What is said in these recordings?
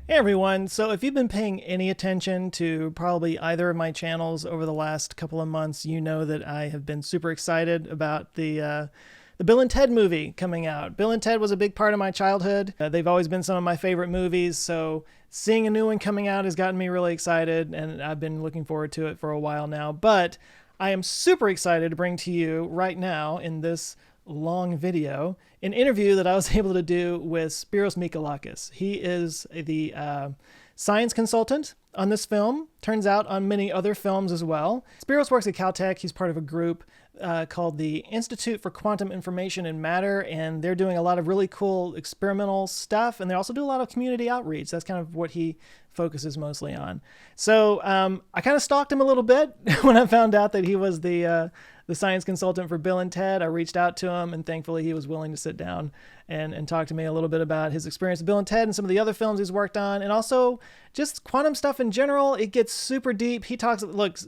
Hey everyone, so if you've been paying any attention to probably either of my channels over the last couple of months, you know that I have been super excited about the Bill and Ted movie coming out. Bill and Ted was a big part of my childhood. They've always been some of my favorite movies, so seeing a new one coming out has gotten me really excited, and I've been looking forward to it for a while now. But I am super excited to bring to you right now in this long video an interview that I was able to do with Spiros Michalakis. He is the science consultant on this film, turns out on many other films as well. Spiros works at Caltech. He's part of a group called the Institute for Quantum Information and Matter, and they're doing a lot of really cool experimental stuff, and they also do a lot of community outreach. That's kind of what he focuses mostly on. So I kind of stalked him a little bit when I found out that he was the science consultant for Bill and Ted. I reached out to him, and thankfully he was willing to sit down and talk to me a little bit about his experience with Bill and Ted and some of the other films he's worked on, and also just quantum stuff in general. It gets super deep. He talks, look,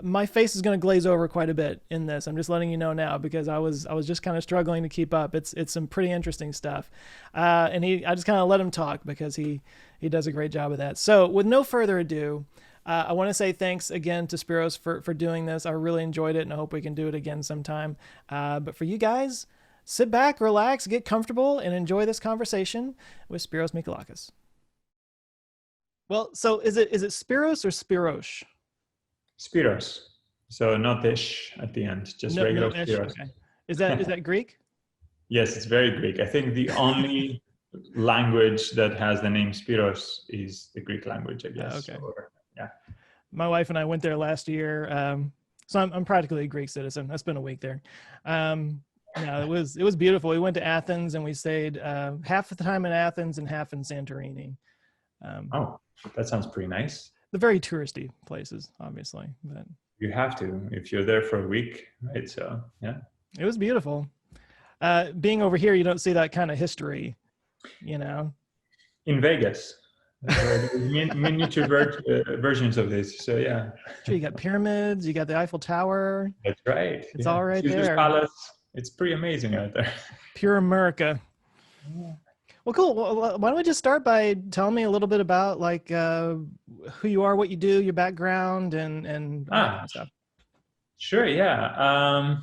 my face is going to glaze over quite a bit in this. I'm just letting you know now because I was just kind of struggling to keep up. It's some pretty interesting stuff. And I just kind of let him talk because he does a great job of that. So with no further ado, I want to say thanks again to Spiros for doing this. I really enjoyed it, and I hope we can do it again sometime. But for you guys, sit back, relax, get comfortable, and enjoy this conversation with Spiros Michalakis. Well, so is it Spiros or Spirosh? Spiros. So not ish at the end, just regular ish. Spiros. Okay. Is that Greek? Yes, it's very Greek. I think the only language that has the name Spiros is the Greek language, I guess. Okay. Yeah. My wife and I went there last year. So I'm practically a Greek citizen. I spent a week there. No, it was beautiful. We went to Athens and we stayed half of the time in Athens and half in Santorini. Oh, that sounds pretty nice. The very touristy places, obviously, but you have to if you're there for a week, right? So yeah, it was beautiful. Being over here, you don't see that kind of history, you know. In Vegas, miniature versions of this. So yeah, sure, you got pyramids, you got the Eiffel Tower. That's right. It's all right Caesar's there. Palace. It's pretty amazing out there. Pure America. Yeah. Well, cool. Well, why don't we just start by telling me a little bit about like who you are, what you do, your background, and all that kind of stuff. Sure. Yeah.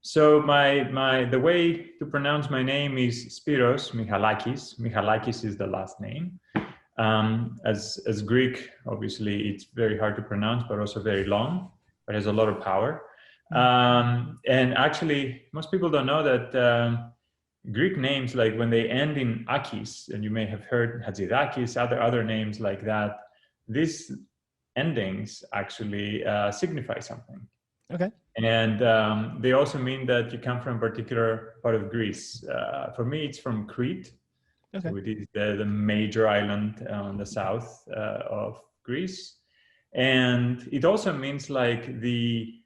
So the way to pronounce my name is Spiros Michalakis. Michalakis is the last name. As Greek, obviously, it's very hard to pronounce, but also very long. But has a lot of power. And actually, most people don't know that Greek names, like when they end in akis, and you may have heard Hatzidakis, other names like that, these endings actually signify something. Okay. And they also mean that you come from a particular part of Greece. For me, it's from Crete. Okay. So it is the major island on the south of Greece. And it also means like the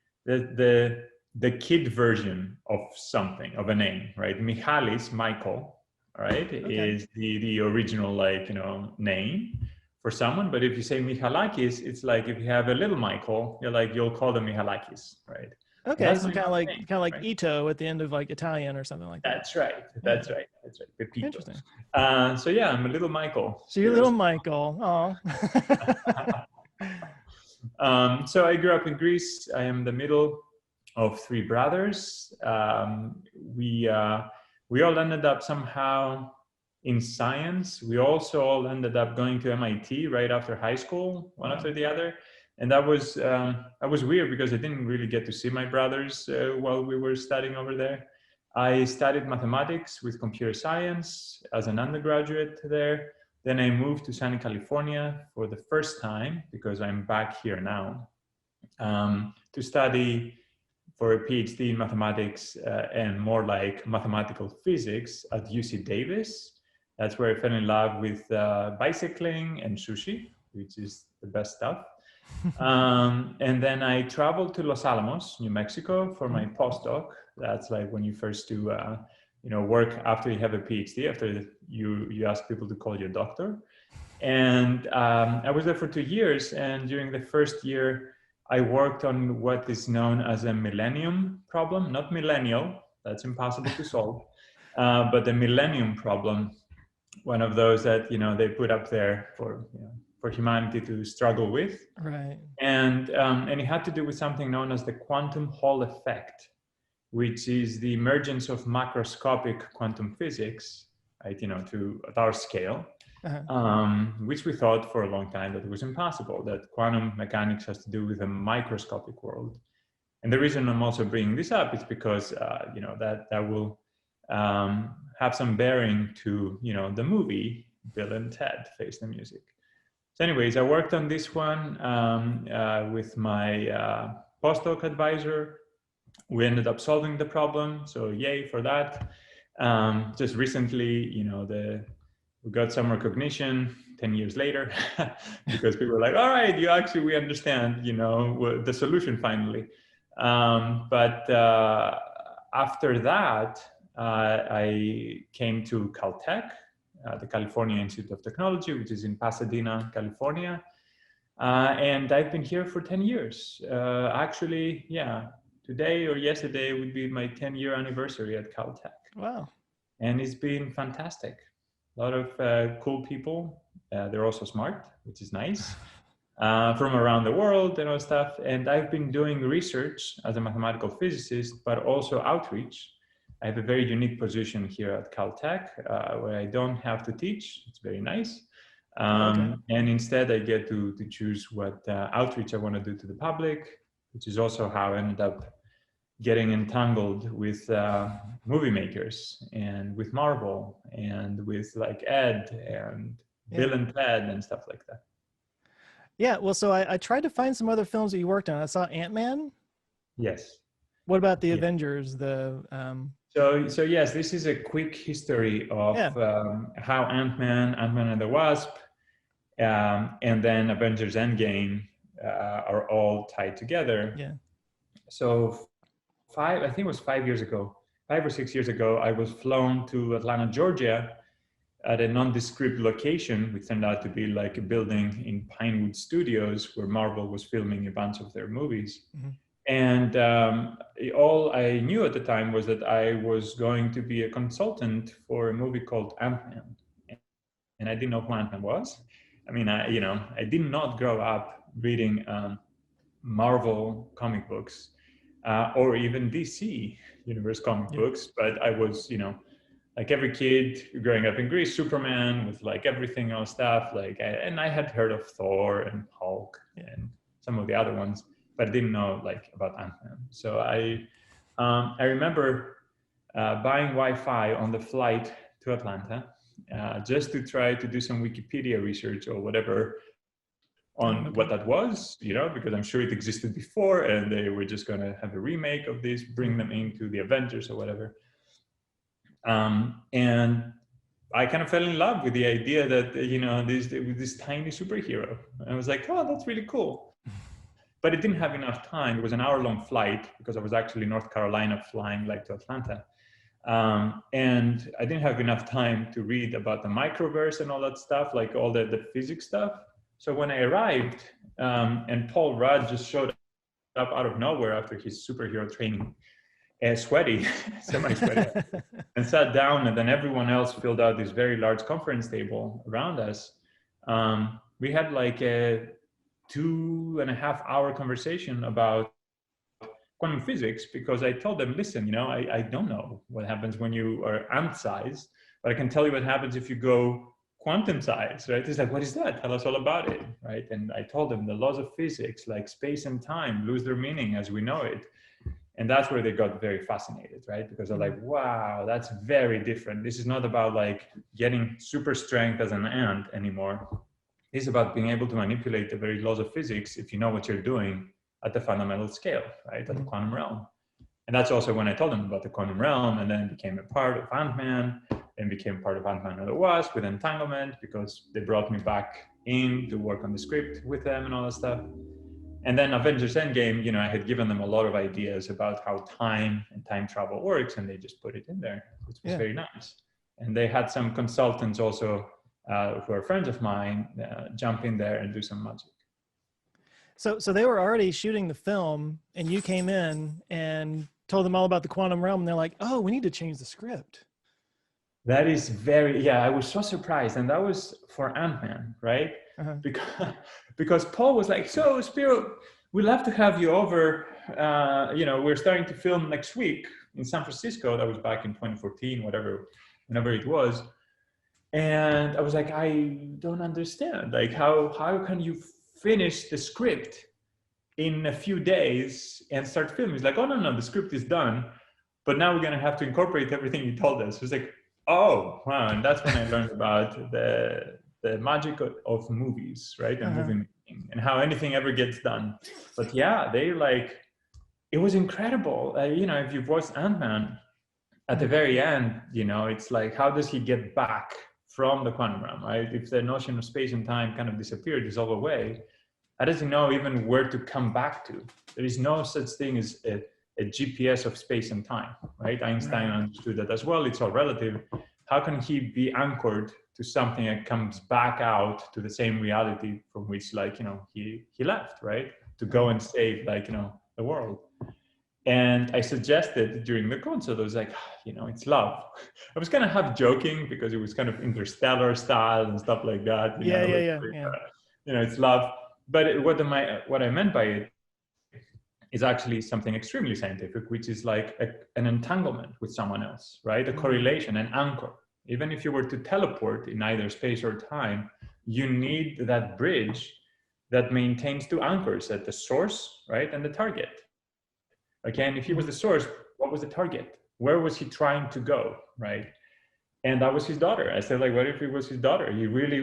kid version of something, of a name, right? Michalis, Michael, right, okay, is the original, like, name for someone. But if you say Michalakis, it's like if you have a little Michael, you'll call them Michalakis, right? Okay, so kind of like right? Ito at the end of like Italian or something like that. That's right. That's right. Pepito. Interesting. So yeah, I'm a little Michael. So you're little Michael. Oh. So I grew up in Greece. I am the middle of three brothers. We all ended up somehow in science. We also all ended up going to MIT right after high school, one after the other. And that was weird because I didn't really get to see my brothers while we were studying over there. I studied mathematics with computer science as an undergraduate there. Then I moved to Sunny California for the first time, because I'm back here now, to study for a PhD in mathematics and more like mathematical physics at UC Davis. That's where I fell in love with bicycling and sushi, which is the best stuff. And then I traveled to Los Alamos, New Mexico for my postdoc. That's like when you first do work after you have a PhD, after you ask people to call you a doctor. And I was there for 2 years, and during the first year I worked on what is known as a millennium problem, not millennial, that's impossible to solve, but the millennium problem, one of those that they put up there for humanity to struggle with. Right. And it had to do with something known as the quantum Hall effect, which is the emergence of macroscopic quantum physics, right? At our scale, which we thought for a long time that it was impossible, that quantum mechanics has to do with a microscopic world. And the reason I'm also bringing this up is because that will have some bearing to the movie Bill and Ted Face the Music. So anyways, I worked on this one with my postdoc advisor. We ended up solving the problem, so yay for that. Just recently, we got some recognition 10 years later because people were like, all right, we understand, the solution finally. But after that, I came to Caltech, the California Institute of Technology, which is in Pasadena, California. And I've been here for 10 years. Today or yesterday would be my 10-year anniversary at Caltech. Wow. And it's been fantastic. A lot of cool people. They're also smart, which is nice, from around the world and all stuff. And I've been doing research as a mathematical physicist, but also outreach. I have a very unique position here at Caltech where I don't have to teach. It's very nice. And instead I get to choose what outreach I want to do to the public, which is also how I ended up getting entangled with movie makers and with Marvel and with like Ed and Bill and Ted and stuff like that. Yeah, well, so I tried to find some other films that you worked on. I saw Ant-Man. Yes. What about the Avengers? So yes, this is a quick history of how Ant-Man and the Wasp, and then Avengers Endgame are all tied together. Yeah. So I think it was 5 years ago, 5 or 6 years ago, I was flown to Atlanta, Georgia at a nondescript location, which turned out to be like a building in Pinewood Studios where Marvel was filming a bunch of their movies. Mm-hmm. And all I knew at the time was that I was going to be a consultant for a movie called Ant-Man. And I didn't know who Ant-Man was. I mean, I did not grow up reading Marvel comic books or even DC Universe comic books, but I was, like every kid growing up in Greece, Superman with like everything else stuff. And I had heard of Thor and Hulk and some of the other ones, but I didn't know like about Ant-Man. So I remember buying Wi-Fi on the flight to Atlanta just to try to do some Wikipedia research or whatever on what that was, because I'm sure it existed before and they were just going to have a remake of this, bring them into the Avengers or whatever. And I kind of fell in love with the idea that, this tiny superhero. And I was like, oh, that's really cool. But it didn't have enough time. It was an hour-long flight because I was actually in North Carolina flying to Atlanta. And I didn't have enough time to read about the microverse and all that stuff, like all the physics stuff. So when I arrived, and Paul Rudd just showed up out of nowhere after his superhero training, sweaty, semi-sweaty, and sat down, and then everyone else filled out this very large conference table around us. We had like a 2.5 hour conversation about quantum physics, because I told them, listen, I don't know what happens when you are ant-sized, but I can tell you what happens if you go quantum size, right? It's like, what is that? Tell us all about it, right? And I told them the laws of physics, like space and time, lose their meaning as we know it. And that's where they got very fascinated, right? Because they're like, wow, that's very different. This is not about like getting super strength as an ant anymore. It's about being able to manipulate the very laws of physics if you know what you're doing at the fundamental scale, right? At the quantum realm. And that's also when I told them about the quantum realm, and then became a part of Ant-Man, and became part of Ant-Man and the Wasp with Entanglement, because they brought me back in to work on the script with them and all that stuff. And then Avengers Endgame, I had given them a lot of ideas about how time and time travel works, and they just put it in there, which was very nice. And they had some consultants also who are friends of mine jump in there and do some magic. So they were already shooting the film, and you came in and told them all about the quantum realm, and they're like, oh, we need to change the script. That is very, yeah, I was so surprised. And that was for Ant-Man, right? Uh-huh. Because Paul was like, so Spiro, we'd love to have you over. We're starting to film next week in San Francisco. That was back in 2014, whenever it was. And I was like, I don't understand. Like, how can you finish the script in a few days and start filming? He's like, oh, no, the script is done. But now we're going to have to incorporate everything you told us. It was like, oh, wow. And that's when I learned about the magic of movies, right? And movie making and how anything ever gets done. But yeah, it was incredible. If you've watched Ant-Man, at the very end, it's like, how does he get back from the quantum realm, right? If the notion of space and time kind of disappeared, dissolved away, how does he know even where to come back to? There is no such thing as a GPS of space and time, right? Einstein understood that as well. It's all relative. How can he be anchored to something that comes back out to the same reality from which, he left, right? To go and save, the world. And I suggested during the concert, I was like, it's love. I was kind of half joking because it was kind of interstellar style and stuff like that. It's love. But what I meant by it is actually something extremely scientific, which is like an entanglement with someone else, right? A correlation, an anchor. Even if you were to teleport in either space or time, you need that bridge that maintains two anchors at the source, right, and the target. Again, if he was the source, what was the target? Where was he trying to go, right? And that was his daughter. I said, what if it was his daughter?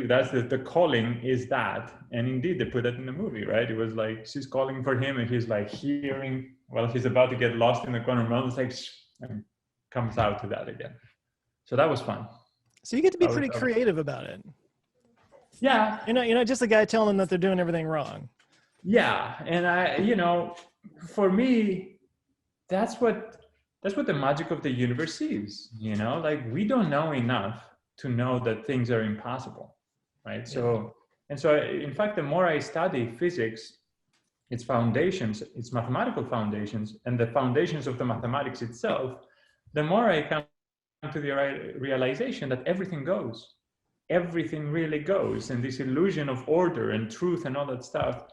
That's the calling is that. And indeed, they put that in the movie, right? It was like, she's calling for him and he's like hearing, while he's about to get lost in the quantum realm, it's like, and comes out to that again. So that was fun. So you get to be pretty creative about it. Yeah. You're not just the guy telling them that they're doing everything wrong. Yeah. And for me, that's what the magic of the universe is, we don't know enough to know that things are impossible, right? So in fact, the more I study physics, its foundations, its mathematical foundations, and the foundations of the mathematics itself, the more I come to the realization that everything really goes. And this illusion of order and truth and all that stuff,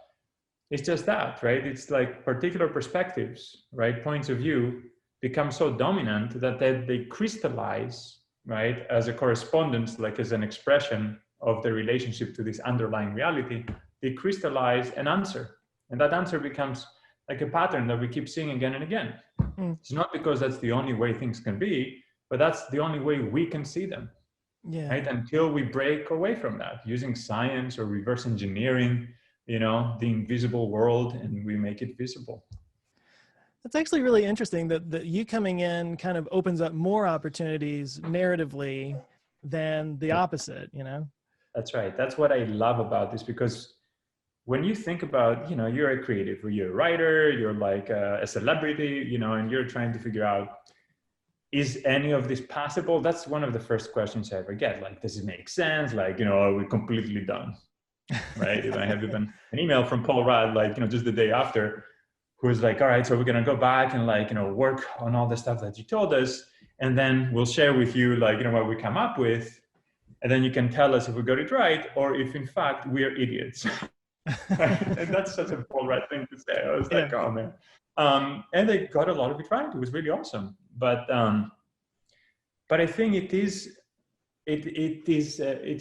it's just that, right? It's like particular perspectives, right? Points of view become so dominant that they crystallize, right? As a correspondence, like as an expression of the relationship to this underlying reality, they crystallize an answer. And that answer becomes like a pattern that we keep seeing again and again. It's not because that's the only way things can be, but that's the only way we can see them. Yeah. Right? Until we break away from that using science or reverse engineering, the invisible world, and we make it visible. That's actually really interesting that you coming in kind of opens up more opportunities narratively than the opposite, That's right. That's what I love about this, because when you think about, you're a creative, or you're a writer, you're like a celebrity, and you're trying to figure out, is any of this possible? That's one of the first questions I ever get. Like, does it make sense? Like, are we completely done? Right? I have even an email from Paul Rudd, just the day after, who was like, all right, so we're going to go back and work on all the stuff that you told us. And then we'll share with you, what we come up with. And then you can tell us if we got it right, or if in fact we are idiots. And that's such a Paul Rudd thing to say. I was like, oh man. And they got a lot of it right. It was really awesome. But I think it's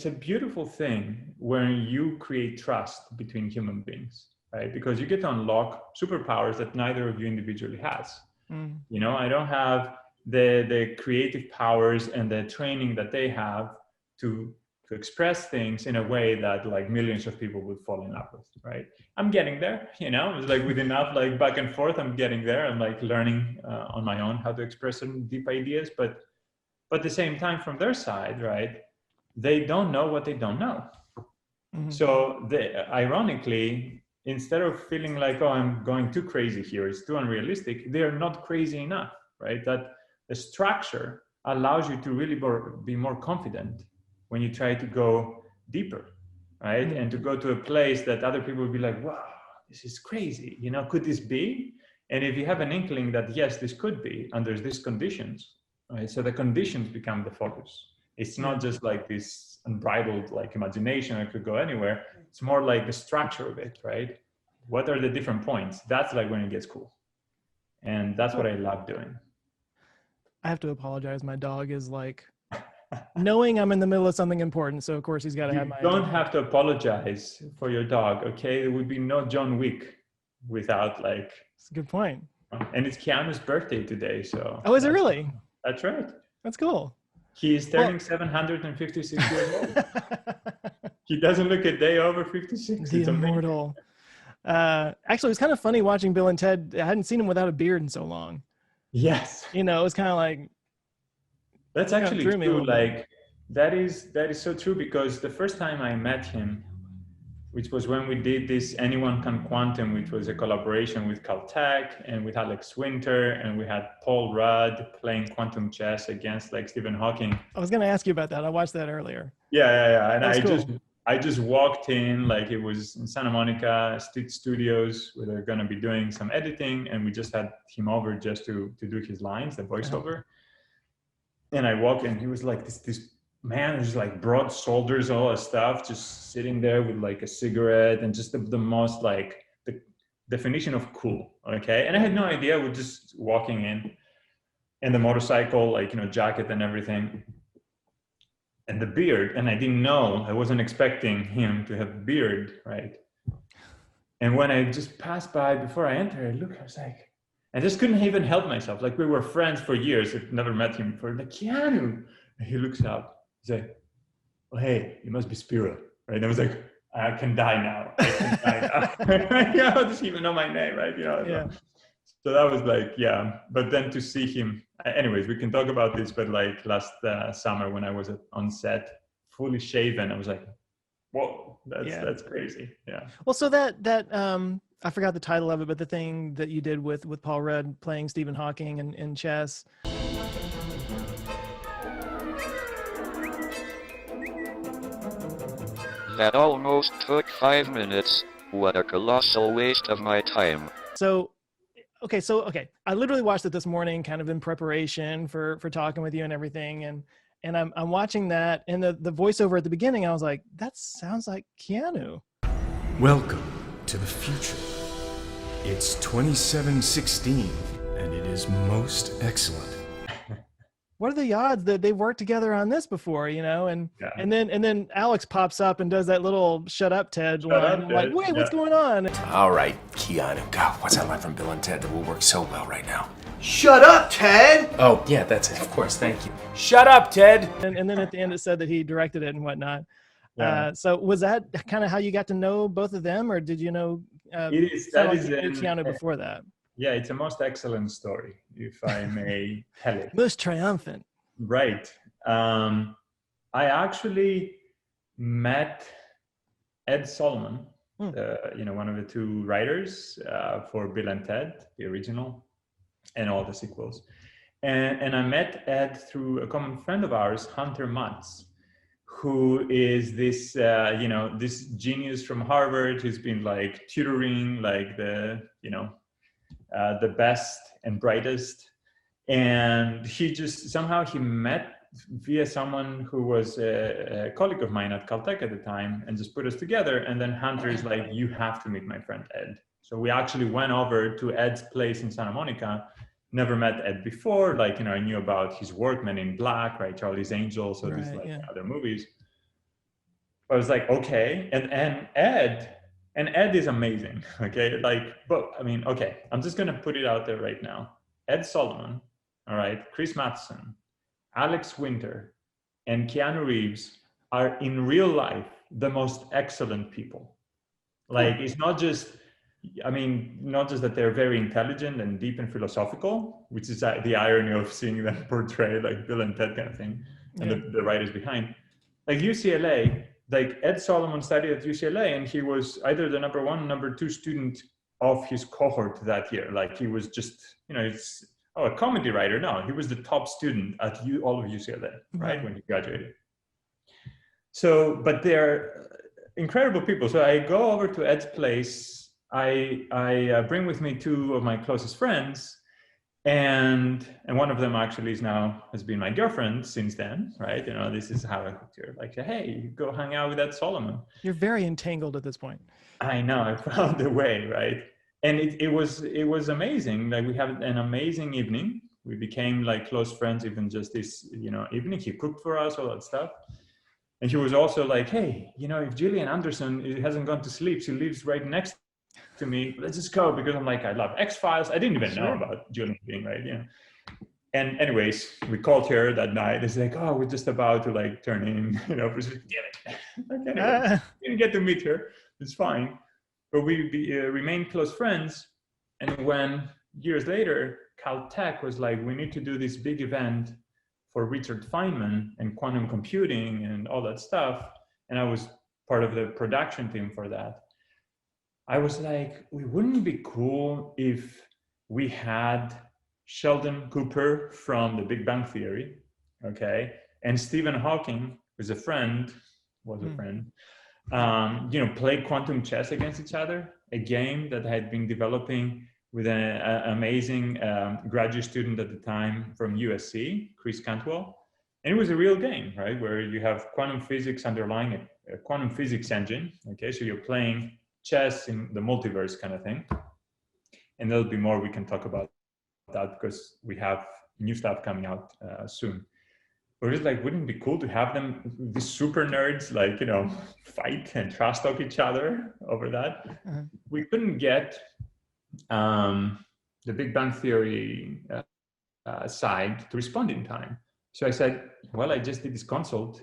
a beautiful thing when you create trust between human beings, right? Because you get to unlock superpowers that neither of you individually has. I don't have the creative powers and the training that they have to express things in a way that millions of people would fall in love with, right? I'm getting there, it's with enough back and forth, I'm getting there. I'm learning on my own how to express certain deep ideas, but at the same time, from their side, right, they don't know what they don't know. So ironically, instead of feeling like, oh, I'm going too crazy here, it's too unrealistic, they're not crazy enough, right? That the structure allows you to really be more confident when you try to go deeper, right? And to go to a place that other people will be like, wow, this is crazy. Could this be? And if you have an inkling that, yes, this could be under these conditions, right? So the conditions become the focus. It's not just like this unbridled like imagination that could go anywhere. It's more like the structure of it, right? What are the different points? That's like when it gets cool. And that's what I love doing. I have to apologize. My dog is like knowing I'm in the middle of something important, so of course he's got to have my You don't attention. have to apologize for your dog, okay? There would be no John Wick without like. That's a good point. And it's Keanu's birthday today, so. Oh, is it really? That's right. That's cool. He is turning 756 years old. He doesn't look a day over 56. The it's immortal. Actually, it was kind of funny watching Bill and Ted. I hadn't seen him without a beard in so long. Yes. You know, it was kind of like. That's actually true. Like that is so true, because the first time I met him, which was when we did this Anyone Can Quantum, which was a collaboration with Caltech and with Alex Winter, and we had Paul Rudd playing quantum chess against like Stephen Hawking. I was going to ask you about that. I watched that earlier. Yeah. And cool. I just walked in, like it was in Santa Monica State Studios where they're going to be doing some editing, and we just had him over just to do his lines, the voiceover. And I walked in, he was like this man who's like broad shoulders, all that stuff, just sitting there with like a cigarette and just the most like the definition of cool. Okay. And I had no idea. We're just walking in, and the motorcycle, like, you know, jacket and everything, and the beard. And I didn't know, I wasn't expecting him to have a beard. Right. And when I just passed by before I entered, I looked, I was like, I just couldn't even help myself. Like we were friends for years. I've never met him before. Like, Keanu. And he looks up. He's like, "Oh, hey, you must be Spiro." Right? And I was like, I can die now. I can die now. Yeah, doesn't even know my name, right? You know. Yeah. So that was like, yeah. But then to see him, anyways, we can talk about this. But like last summer when I was on set, fully shaven, I was like, whoa, that's crazy. Yeah. Well, so that I forgot the title of it, but the thing that you did with Paul Rudd playing Stephen Hawking in chess. That almost took 5 minutes. What a colossal waste of my time. So, okay. I literally watched it this morning, kind of in preparation for talking with you and everything. And I'm watching that, and the voiceover at the beginning, I was like, that sounds like Keanu. Welcome to the future. It's 2716, and it is most excellent. What are the odds that they've worked together on this before, you know? And then Alex pops up and does that little "Shut up, Ted" line. I'm like, wait, what's going on? All right, Keanu. God, what's that line from Bill and Ted that will work so well right now? Shut up, Ted! Oh, yeah, that's it. Of course, thank you. Shut up, Ted! And then at the end it said that he directed it and whatnot. Yeah. So was that kind of how you got to know both of them, or did you know Keanu before that? Yeah, it's a most excellent story, if I may tell it. Most triumphant. Right. I actually met Ed Solomon, one of the two writers for Bill and Ted, the original, and all the sequels. And I met Ed through a common friend of ours, Hunter Mutz, who is this, this genius from Harvard who's been like tutoring like the best and brightest. And he just somehow he met via someone who was a colleague of mine at Caltech at the time, and just put us together. And then Hunter is like, you have to meet my friend Ed. So we actually went over to Ed's place in Santa Monica. Never met Ed before. I knew about his work, Men in Black, right? Charlie's Angels, so these other movies. I was like, okay. And Ed is amazing. Okay. I'm just going to put it out there right now. Ed Solomon, all right, Chris Matheson, Alex Winter, and Keanu Reeves are in real life the most excellent people. It's not just that they're very intelligent and deep and philosophical, which is the irony of seeing them portray like Bill and Ted kind of thing, and the writers behind. Like UCLA, like Ed Solomon studied at UCLA, and he was either the number one, number two student of his cohort that year. Like he was just, a comedy writer. No, he was the top student at all of UCLA, right, when he graduated. So, but they're incredible people. So I go over to Ed's place. I bring with me two of my closest friends, And one of them actually has been my girlfriend since then, right? This is how I hooked her. Like, hey, go hang out with Ed Solomon. You're very entangled at this point. I know, I found a way, right? And it was amazing. Like, we had an amazing evening. We became like close friends even just this evening. He cooked for us, all that stuff. And he was also like, hey, if Gillian Anderson hasn't gone to sleep, she lives right next to me, let's just go, because I'm like, I love X-Files. I didn't even know about Gillian being right, And anyways, we called her that night. It's like, oh, we're just about to like turn in, damn it. Anyway, didn't get to meet her. It's fine. But we remained close friends. And when years later, Caltech was like, we need to do this big event for Richard Feynman and quantum computing and all that stuff. And I was part of the production team for that. I was like, wouldn't it be cool if we had Sheldon Cooper from The Big Bang Theory, okay, and Stephen Hawking, who's a friend, play quantum chess against each other, a game that I had been developing with an amazing graduate student at the time from USC, Chris Cantwell. And it was a real game, right, where you have quantum physics underlying a quantum physics engine, okay, so you're playing chess in the multiverse kind of thing. And there'll be more we can talk about that because we have new stuff coming out soon. But it's like, wouldn't it be cool to have them, these super nerds, like, fight and trash talk each other over that? Uh-huh. We couldn't get the Big Bang Theory side to respond in time. So I said, well, I just did this consult,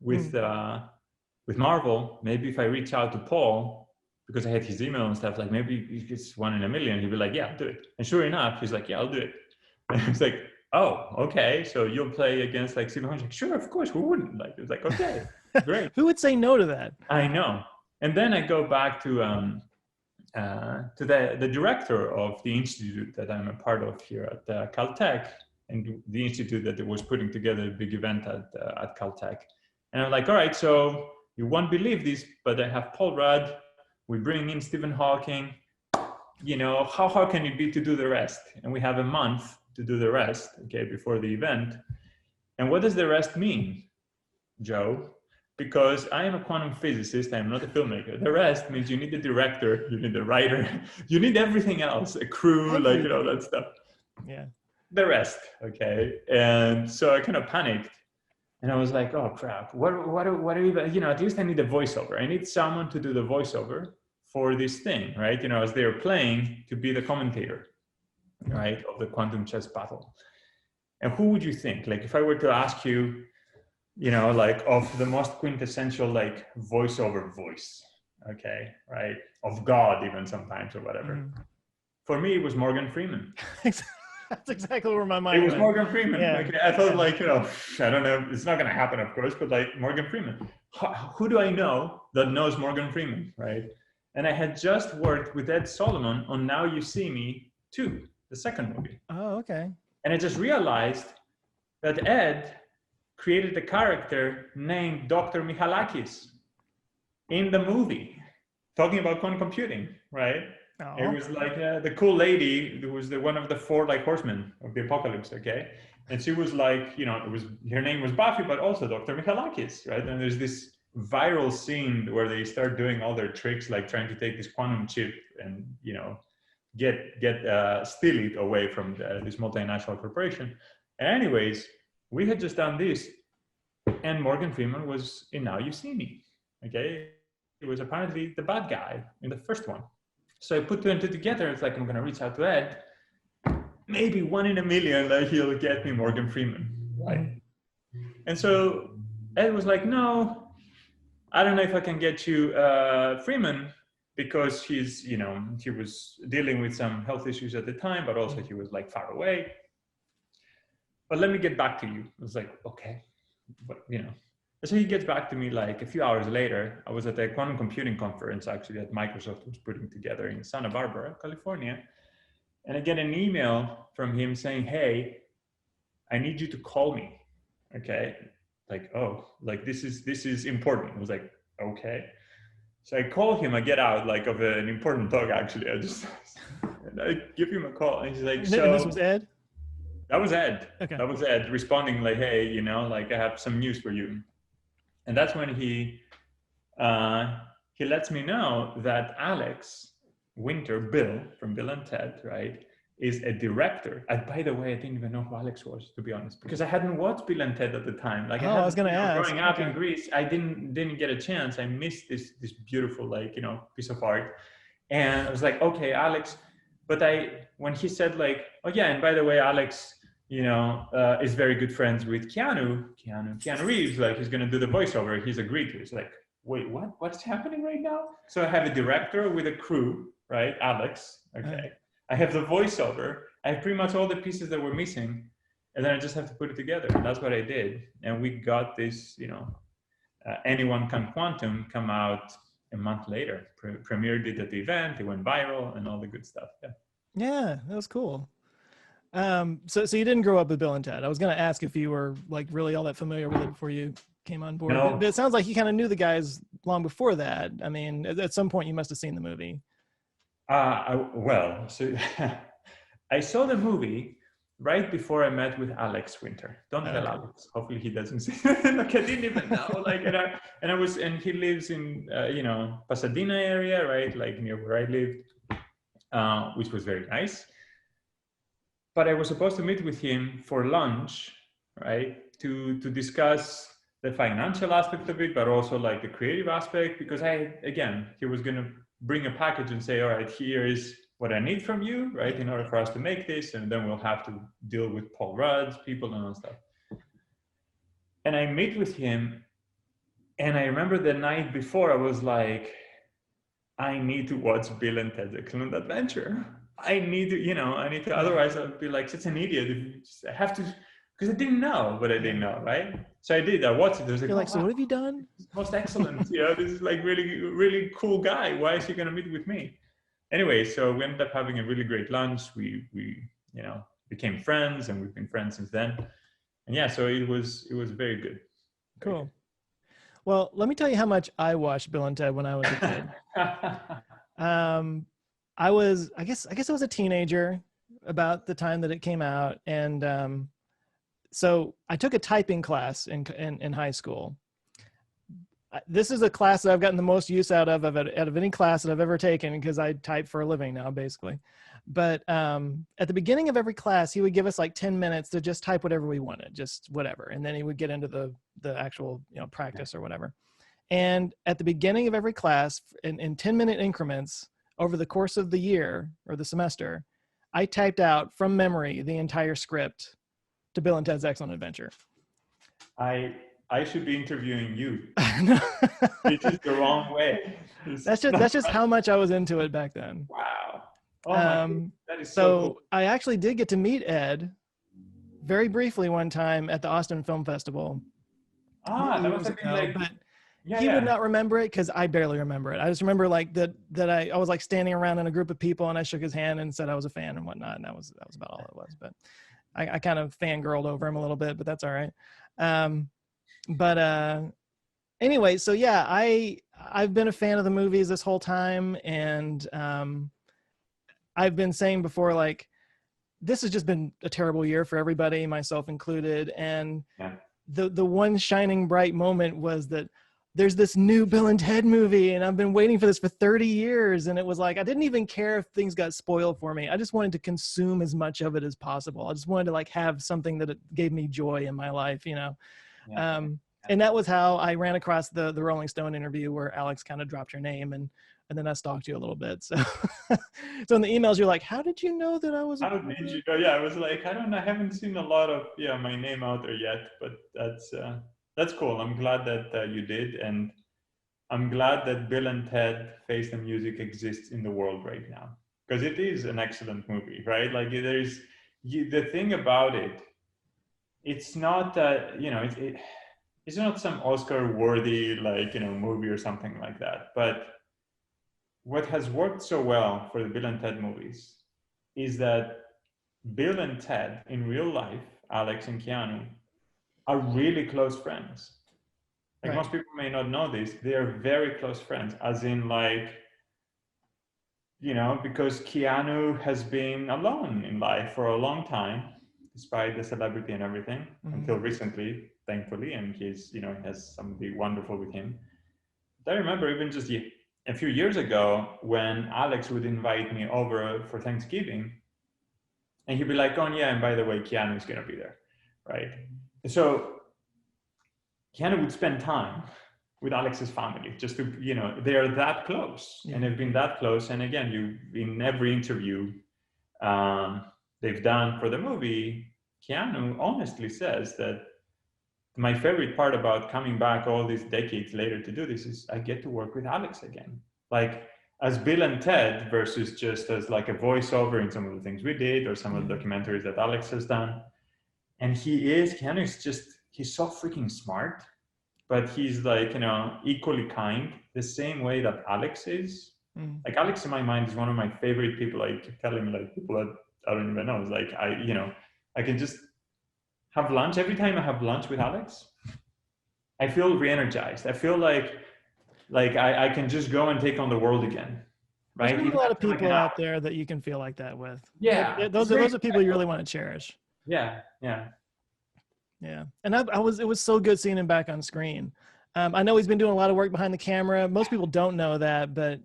with Marvel. Maybe if I reach out to Paul, because I had his email and stuff, like maybe it's 1 in a million. He'd be like, yeah, I'll do it. And sure enough, he's like, yeah, I'll do it. And it's like, oh, okay. So you'll play against like Stephen Hawking. Like, sure, of course. Who wouldn't? Like, it's like, okay, great. Who would say no to that? I know. And then I go back to the director of the institute that I'm a part of here at Caltech, and the institute that was putting together a big event at Caltech. And I'm like, all right, so you won't believe this, but I have Paul Rudd. We bring in Stephen Hawking. How hard can it be to do the rest? And we have a month to do the rest, okay, before the event. And what does the rest mean, Joe? Because I am a quantum physicist, I am not a filmmaker. The rest means you need the director, you need the writer, you need everything else, a crew, like, that stuff. Yeah. The rest, okay? And so I kind of panicked. And I was like, oh crap, what are you, at least I need a voiceover. I need someone to do the voiceover for this thing, right? As they're playing, to be the commentator, right, of the quantum chess battle. And who would you think? Like, if I were to ask you, like, of the most quintessential, like, voiceover voice, okay, right, of God even sometimes or whatever. Mm-hmm. For me, it was Morgan Freeman. That's exactly where my mind went. It was Morgan Freeman. Yeah. Okay, I thought, like, I don't know, it's not going to happen, of course, but like Morgan Freeman. Who do I know that knows Morgan Freeman, right? And I had just worked with Ed Solomon on Now You See Me 2, the second movie. Oh, okay. And I just realized that Ed created a character named Dr. Michalakis in the movie, talking about quantum computing, right? Oh. It was like the cool lady who was one of the 4 like horsemen of the apocalypse, okay? And she was like, her name was Buffy, but also Dr. Michalakis, right? And there's this viral scene where they start doing all their tricks, like trying to take this quantum chip and, steal it away from this multinational corporation. And anyways, we had just done this, and Morgan Freeman was in Now You See Me, okay? He was apparently the bad guy in the first one. So I put 2 and 2 together. It's like, I'm going to reach out to Ed. Maybe 1 in a million that he'll get me Morgan Freeman, right? And so Ed was like, no, I don't know if I can get you Freeman, because he's, he was dealing with some health issues at the time, but also he was like far away. But let me get back to you. I was like, okay, but So he gets back to me like a few hours later. I was at a quantum computing conference actually that Microsoft was putting together in Santa Barbara, California. And I get an email from him saying, hey, I need you to call me. Okay. Like, oh, like this is important. I was like, okay. So I call him, I get out like of an important talk actually. And I give him a call, and he's like, And so this was Ed? that was Ed. Okay. That was Ed responding like, hey, you know, like I have some news for you. And that's when he lets me know that Alex Winter, Bill from Bill and Ted, right, is a director. And by the way, I didn't even know who Alex was, to be honest, because I hadn't watched Bill and Ted at the time. Like, I was gonna ask. Growing up in Greece, I didn't get a chance. I missed this beautiful, like, you know, piece of art. And I was like, okay, Alex. But when he said like, oh yeah, and by the way, Alex, you know, is very good friends with Keanu Reeves. Like, he's gonna do the voiceover. He's agreed to. It's like, wait, what? What's happening right now? So I have a director with a crew, right? Alex. Okay. I have the voiceover. I have pretty much all the pieces that were missing, and then I just have to put it together. And that's what I did. And we got this, you know, Anyone Can Quantum come out a month later. Premiered it at the event. It went viral and all the good stuff. Yeah. Yeah, that was cool. So you didn't grow up with Bill and Ted. I was going to ask if you were like really all that familiar with it before you came on board. No. But it sounds like you kind of knew the guys long before that. I mean, at some point you must have seen the movie. Well, so I saw the movie right before I met with Alex Winter. Don't tell Alex. Hopefully he doesn't see it. Like, I didn't even know. Like, and he lives in you know, Pasadena area, right? Like near where I lived, which was very nice. But I was supposed to meet with him for lunch, right? To discuss the financial aspect of it, but also like the creative aspect, because he was gonna bring a package and say, all right, here is what I need from you, right, in order for us to make this, and then we'll have to deal with Paul Rudd's people and all stuff. And I meet with him, and I remember the night before, I was like, I need to watch Bill and Ted's Excellent Adventure. I need to, otherwise I would be like such an idiot. I have to, because I didn't know what I didn't know, right? So I did. I watched it. I was like, You're like, so what have you done? Most excellent. You know, this is like really, really cool guy. Why is he going to meet with me? Anyway, so we ended up having a really great lunch. We you know, became friends, and we've been friends since then. And yeah, so it was very good. Very Cool. good. Well, let me tell you how much I watched Bill and Ted when I was a kid. I guess I was a teenager about the time that it came out, and so I took a typing class in high school. This is a class that I've gotten the most use out of any class that I've ever taken, because I type for a living now, basically. But at the beginning of every class, he would give us like 10 minutes to just type whatever we wanted, just whatever, and then he would get into the actual, you know, practice or whatever. And at the beginning of every class, in 10-minute increments over the course of the year or the semester, I typed out from memory the entire script to Bill and Ted's Excellent Adventure. I should be interviewing you. It's just the wrong way. That's just how much I was into it back then. Wow. Oh my God. That is so cool. I actually did get to meet Ed very briefly one time at the Austin Film Festival. That was something like, but he would not remember it because I barely remember it. I just remember like that I was like standing around in a group of people, and I shook his hand and said I was a fan and whatnot, and that was about all it was. But I kind of fangirled over him a little bit, but that's all right. Anyway, so yeah, I've been a fan of the movies this whole time, and I've been saying before, like, this has just been a terrible year for everybody, myself included. And the one shining bright moment was that there's this new Bill and Ted movie, and I've been waiting for this for 30 years. And it was like, I didn't even care if things got spoiled for me. I just wanted to consume as much of it as possible. I just wanted to like have something that gave me joy in my life, you know? And that was how I ran across the Rolling Stone interview where Alex kind of dropped your name, and then I stalked you a little bit. So, so in the emails, you're like, how did you know that I was? How did you know? Yeah, I was like, I don't know. I haven't seen a lot of my name out there yet, but that's cool. I'm glad that you did, and I'm glad that Bill and Ted Face the Music exists in the world right now, because it is an excellent movie, right? Like the thing about it, it's not it's not some Oscar-worthy movie or something like that. But what has worked so well for the Bill and Ted movies is that Bill and Ted in real life, Alex and Keanu, are really close friends. Like, most people may not know this, they are very close friends, as in like because Keanu has been alone in life for a long time, despite the celebrity and everything, until recently, thankfully, and he's, he has somebody wonderful with him. I remember even just a few years ago when Alex would invite me over for Thanksgiving, and he'd be like, "Oh yeah, and by the way, Keanu's gonna be there," right? So Keanu would spend time with Alex's family, just to, they are that close, and they've been that close. And again, in every interview they've done for the movie, Keanu honestly says that my favorite part about coming back all these decades later to do this is I get to work with Alex again, like as Bill and Ted versus just as like a voiceover in some of the things we did or some of the documentaries that Alex has done. And Keanu is just, he's so freaking smart, but he's like, equally kind, the same way that Alex is. Like Alex in my mind is one of my favorite people. I keep telling like people that I don't even know. It's like, I can just have lunch. Every time I have lunch with Alex, I feel re-energized. I feel like I can just go and take on the world again. Right? There's a lot of people out there that you can feel like that with. Yeah. Those are people you really want to cherish. Yeah. Yeah. Yeah. And it was so good seeing him back on screen. I know he's been doing a lot of work behind the camera. Most people don't know that, but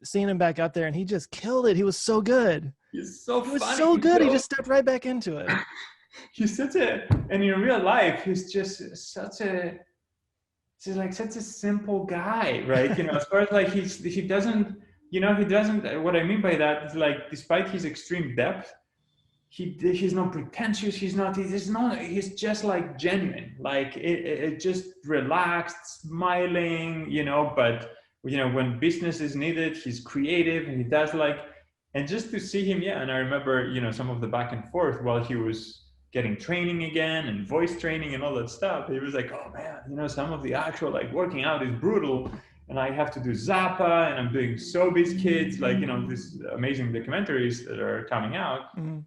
seeing him back up there, and he just killed it. He was so good. He was so good. He just stepped right back into it. He's and in real life, he's just such a simple guy, right? As far as like he doesn't, what I mean by that is like, despite his extreme depth, he's not pretentious. He's just like genuine, like it just relaxed, smiling, but when business is needed, he's creative and he does and just to see him. Yeah. And I remember, some of the back and forth while he was getting training again and voice training and all that stuff. He was like, "Oh man, some of the actual working out is brutal. And I have to do Zappa and I'm doing Sobeys Kids, these amazing documentaries that are coming out." And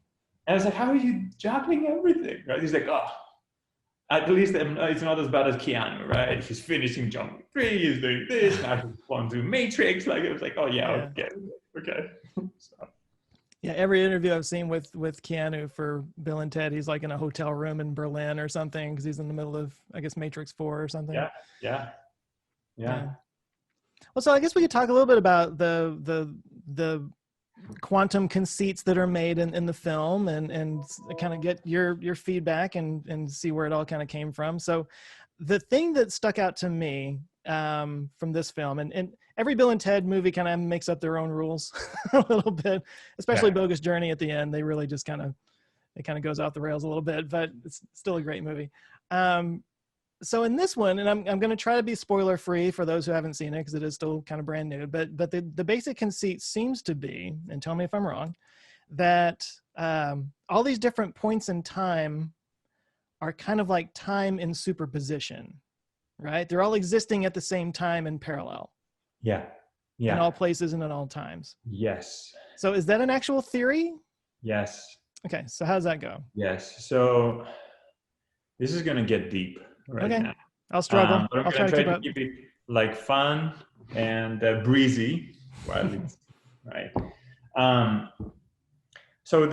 I was like, "How are you juggling everything?" Right? He's like, "Oh, at least it's not as bad as Keanu, right? He's finishing John Wick 3, he's doing this, now he's going to Matrix." It was like, "Oh yeah. Okay." So. Yeah, every interview I've seen with Keanu for Bill and Ted, he's like in a hotel room in Berlin or something because he's in the middle of, I guess, Matrix 4 or something. Yeah. Well, so I guess we could talk a little bit about the quantum conceits that are made in the film and kind of get your feedback and see where it all kind of came from. So the thing that stuck out to me from this film, and every Bill and Ted movie kind of makes up their own rules a little bit, especially Bogus Journey at the end. They really just kind of goes off the rails a little bit, but it's still a great movie. So in this one, and I'm going to try to be spoiler free for those who haven't seen it because it is still kind of brand new, but the basic conceit seems to be, and tell me if I'm wrong, that all these different points in time are kind of like time in superposition, right? They're all existing at the same time in parallel. Yeah. In all places and at all times. Yes. So is that an actual theory? Yes. Okay, so how does that go? Yes. So this is going to get deep now. I'll struggle. But I'm going to try to keep it fun and breezy while it's right. So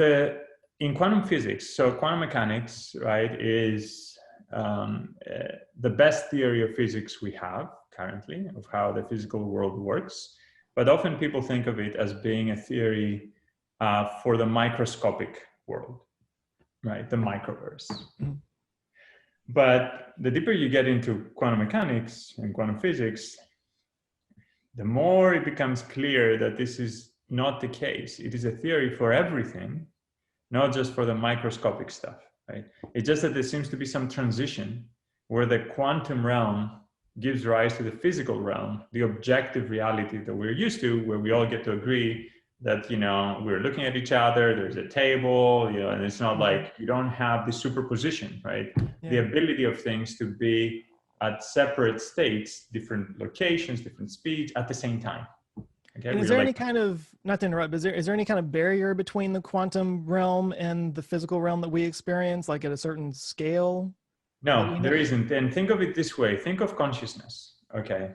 in quantum physics, so quantum mechanics, right, is the best theory of physics we have currently of how the physical world works. But often people think of it as being a theory for the microscopic world, right? The microverse. But the deeper you get into quantum mechanics and quantum physics, the more it becomes clear that this is not the case. It is a theory for everything, not just for the microscopic stuff, right? It's just that there seems to be some transition where the quantum realm gives rise to the physical realm, the objective reality that we're used to, where we all get to agree that, we're looking at each other, there's a table, and it's not like you don't have the superposition, right? Yeah. The ability of things to be at separate states, different locations, different speeds at the same time. Okay. And is there any kind of, not to interrupt, but is there any kind of barrier between the quantum realm and the physical realm that we experience, like at a certain scale? No, there isn't. And think of it this way. Think of consciousness. Okay.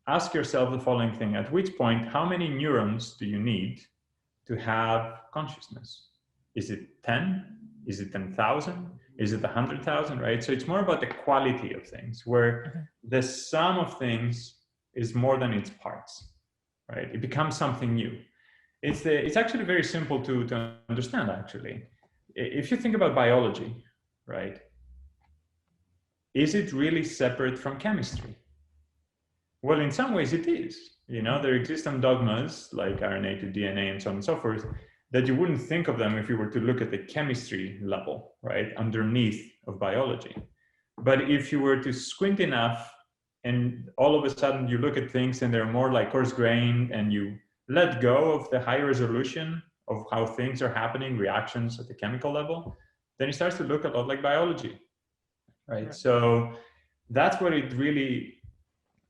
ask yourself the following thing. At which point, how many neurons do you need to have consciousness? Is it 10? Is it 10,000? Is it 100,000, right? So it's more about the quality of things, where the sum of things is more than its parts, right? It becomes something new. It's actually very simple to understand, actually. If you think about biology, right? Is it really separate from chemistry? Well, in some ways it is. You know, there exist some dogmas like RNA to DNA and so on and so forth that you wouldn't think of them if you were to look at the chemistry level, right, underneath of biology. But if you were to squint enough and all of a sudden you look at things and they're more like coarse-grained and you let go of the high resolution of how things are happening, reactions at the chemical level, then it starts to look a lot like biology, right? So that's what it really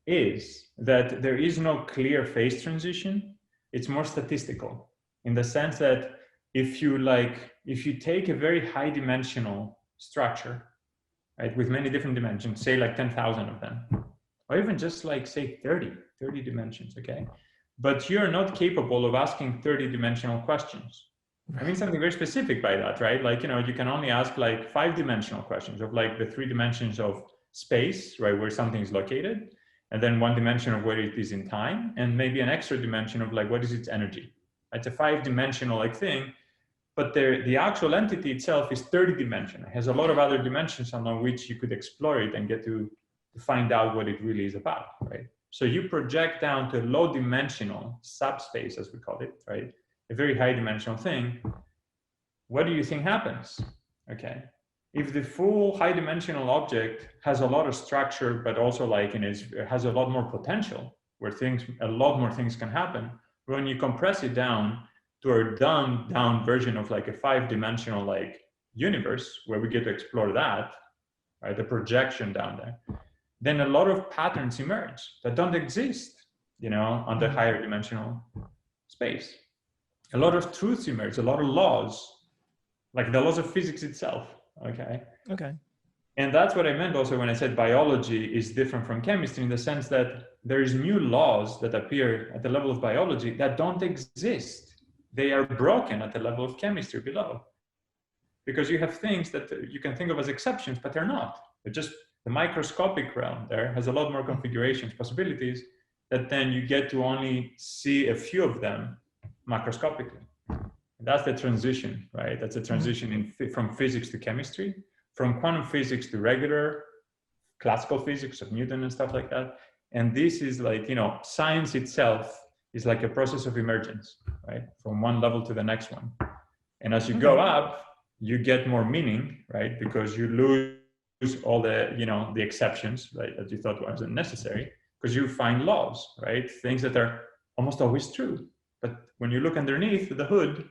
is, that there is no clear phase transition. It's more statistical in the sense that if you take a very high dimensional structure, right, with many different dimensions, say like 10,000 of them, or even just like say 30 dimensions, okay? But you're not capable of asking 30 dimensional questions. I mean something very specific by that, right? Like, you know, you can only ask like 5-dimensional questions of like the 3 dimensions of space, right, where something is located, and then 1 dimension of where it is in time, and maybe an extra dimension of like what is its energy. It's a 5-dimensional like thing, but the actual entity itself is 30-dimensional. It has a lot of other dimensions on which you could explore it and get to find out what it really is about, right? So you project down to a low-dimensional subspace, as we call it, right? A very high-dimensional thing. What do you think happens? Okay. If the full high-dimensional object has a lot of structure, but also like it has a lot more potential, where a lot more things can happen, when you compress it down to a down version of like a 5-dimensional like universe, where we get to explore that, right, the projection down there, then a lot of patterns emerge that don't exist, you know, on the higher dimensional space. A lot of truths emerge, a lot of laws, like the laws of physics itself, okay? Okay. And that's what I meant also when I said biology is different from chemistry, in the sense that there's new laws that appear at the level of biology that don't exist. They are broken at the level of chemistry below. Because you have things that you can think of as exceptions, but they're not. They're just the microscopic realm there has a lot more configurations, possibilities, that then you get to only see a few of them macroscopically. And that's the transition, right? That's a transition from physics to chemistry, from quantum physics to regular classical physics of Newton and stuff like that. And this is like, you know, science itself is like a process of emergence, right? From one level to the next one. And as you go up, you get more meaning, right? Because you lose all the, you know, the exceptions, right, that you thought wasn't necessary, because you find laws, right? Things that are almost always true. But when you look underneath the hood,